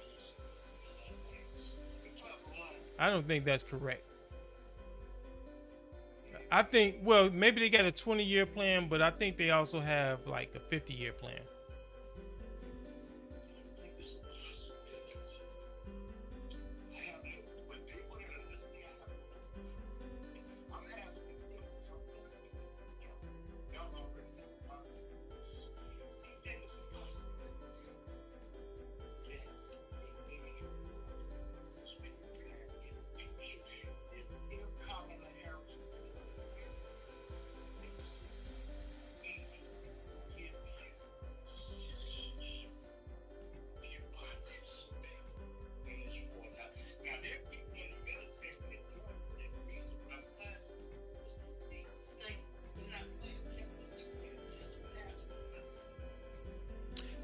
years in advance? The Club of Rome. I don't think that's correct. I think, well, maybe they got a 20-year plan, but I think they also have like a 50-year plan. I think it's a possibility. I have no, with people that are listening, I have no clue. I'm asking them something that y'all already know about. Do you think it's a possibility that the immigrant speaking if Kamala Harris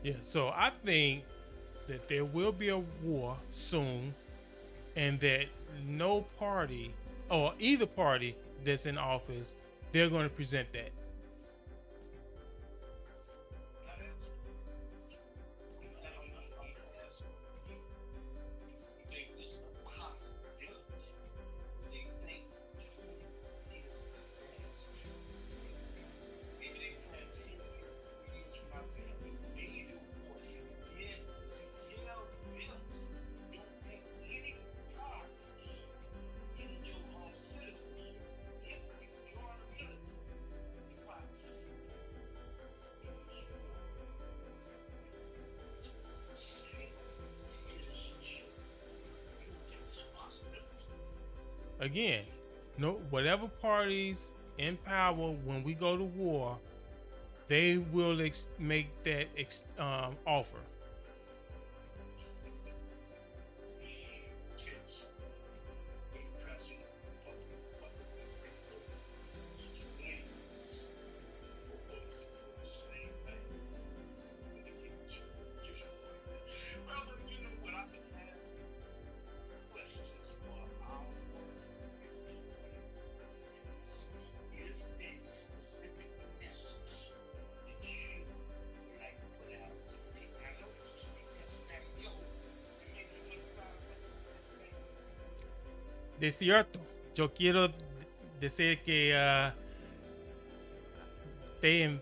Yeah, so I think that there will be a war soon and that no party or either party that's in office, they're going to present that. Again, no, whatever parties in power when we go to war, they will make that offer. De cierto, yo quiero decir que te,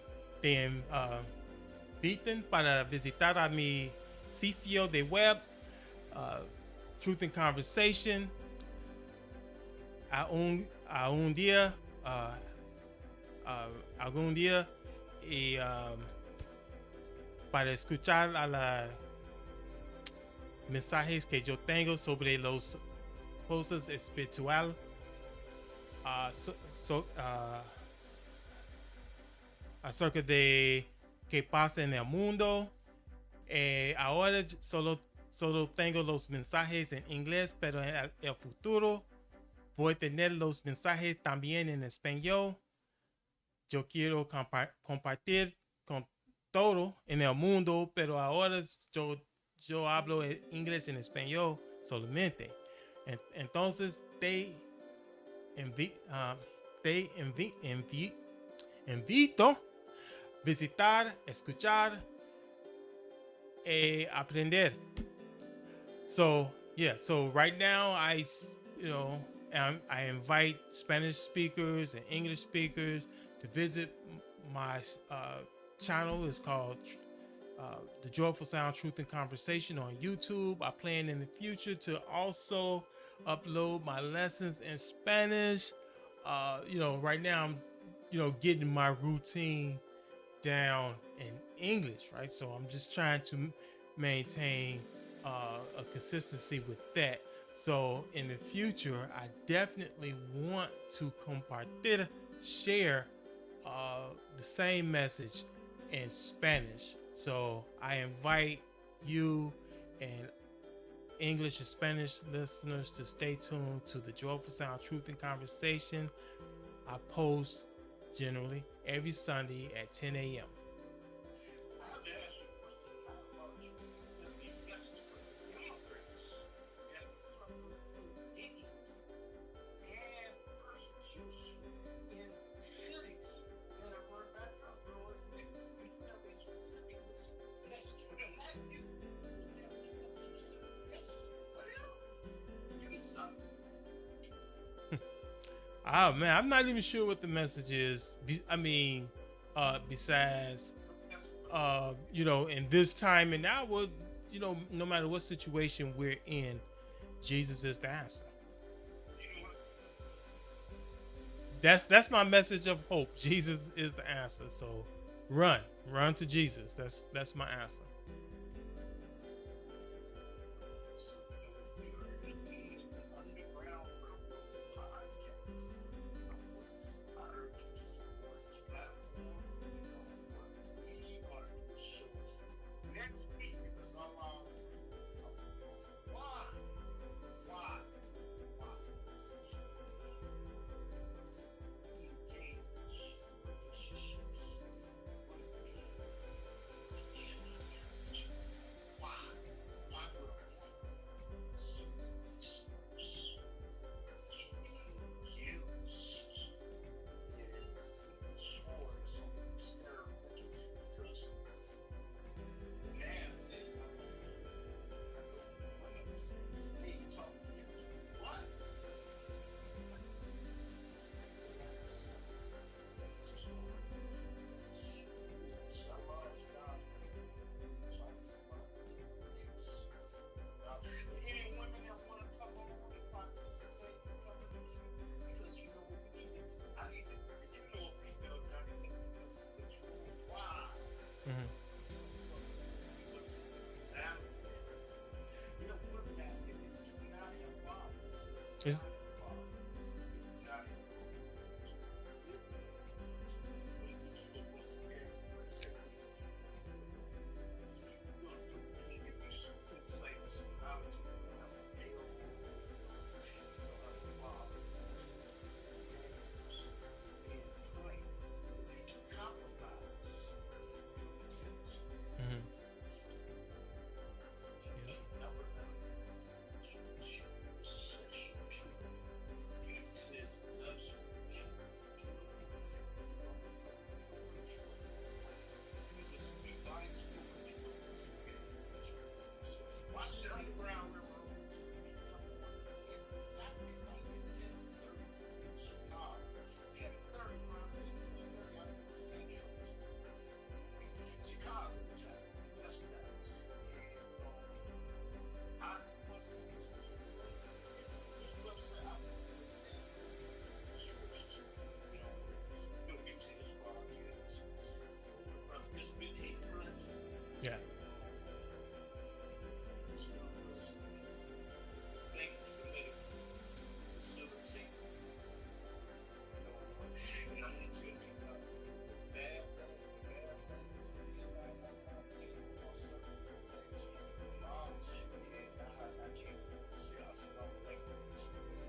inviten para visitar a mi sitio de web, uh, Truth and Conversation, a un día, algún día, y para escuchar a los mensajes que yo tengo sobre los cosas espiritual, acerca de qué pasa en el mundo. Ahora solo tengo los mensajes en inglés, pero en el futuro voy a tener los mensajes también en español. Yo quiero compartir con todo en el mundo, pero ahora yo hablo inglés en español solamente. Entonces invito a visitar, escuchar, aprender. So yeah, so right now I invite Spanish speakers and English speakers to visit my channel. It's called The Joyful Sound Truth and Conversation on YouTube. I plan in the future to also upload my lessons in Spanish. Right now I'm getting my routine down in English, right? So I'm just trying to maintain a consistency with that. So in the future, I definitely want to compartir, share the same message in Spanish. So I invite you and English and Spanish listeners to stay tuned to the Joyful Sound Truth and Conversation. I post generally every Sunday at 10 a.m. Oh man, I'm not even sure what the message is. Besides, in this time and now, no matter what situation we're in, Jesus is the answer. That's my message of hope. Jesus is the answer. So run to Jesus. That's my answer. Mm-hmm. You look to the sound. You know what happened? If you do not have fathers, you do It's, not have fathers. You do not have fathers. When you look what's there, what is that? Look, if you could say this, I'm to have a male, you don't have a father, and play. You can compromise your potential. mm-hmm. You Yep. can never let a man use you as a sexual tool. Even if he says he loves you, you don't control. Use this big body tool control. Watching the Underground Railroad. Come on. Every Saturday night at 10:30 in Chicago. 10:30, when I say 10:30, I mean Central Chicago time, West Dallas. And I must have been website. I put that description. You'll get to this podcast. It's been ignorance. Yeah. Thank you for letting me facilitate. And I'm going to tell you about bad things. On certain things. And I can't see. I said, I'm like,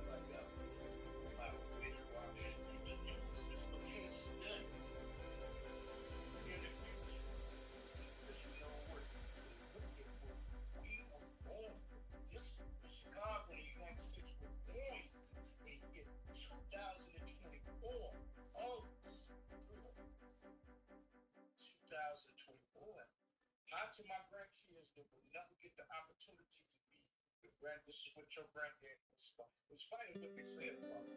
like that. No matter where you are. This is the case studies. Interviews. Because you know what? Look at what we were born. This Chicago and the United States were born in 2024. August 2024. Not to my grandkids that will never get the opportunity to be the this is what your granddad was for. In spite of what they said about me.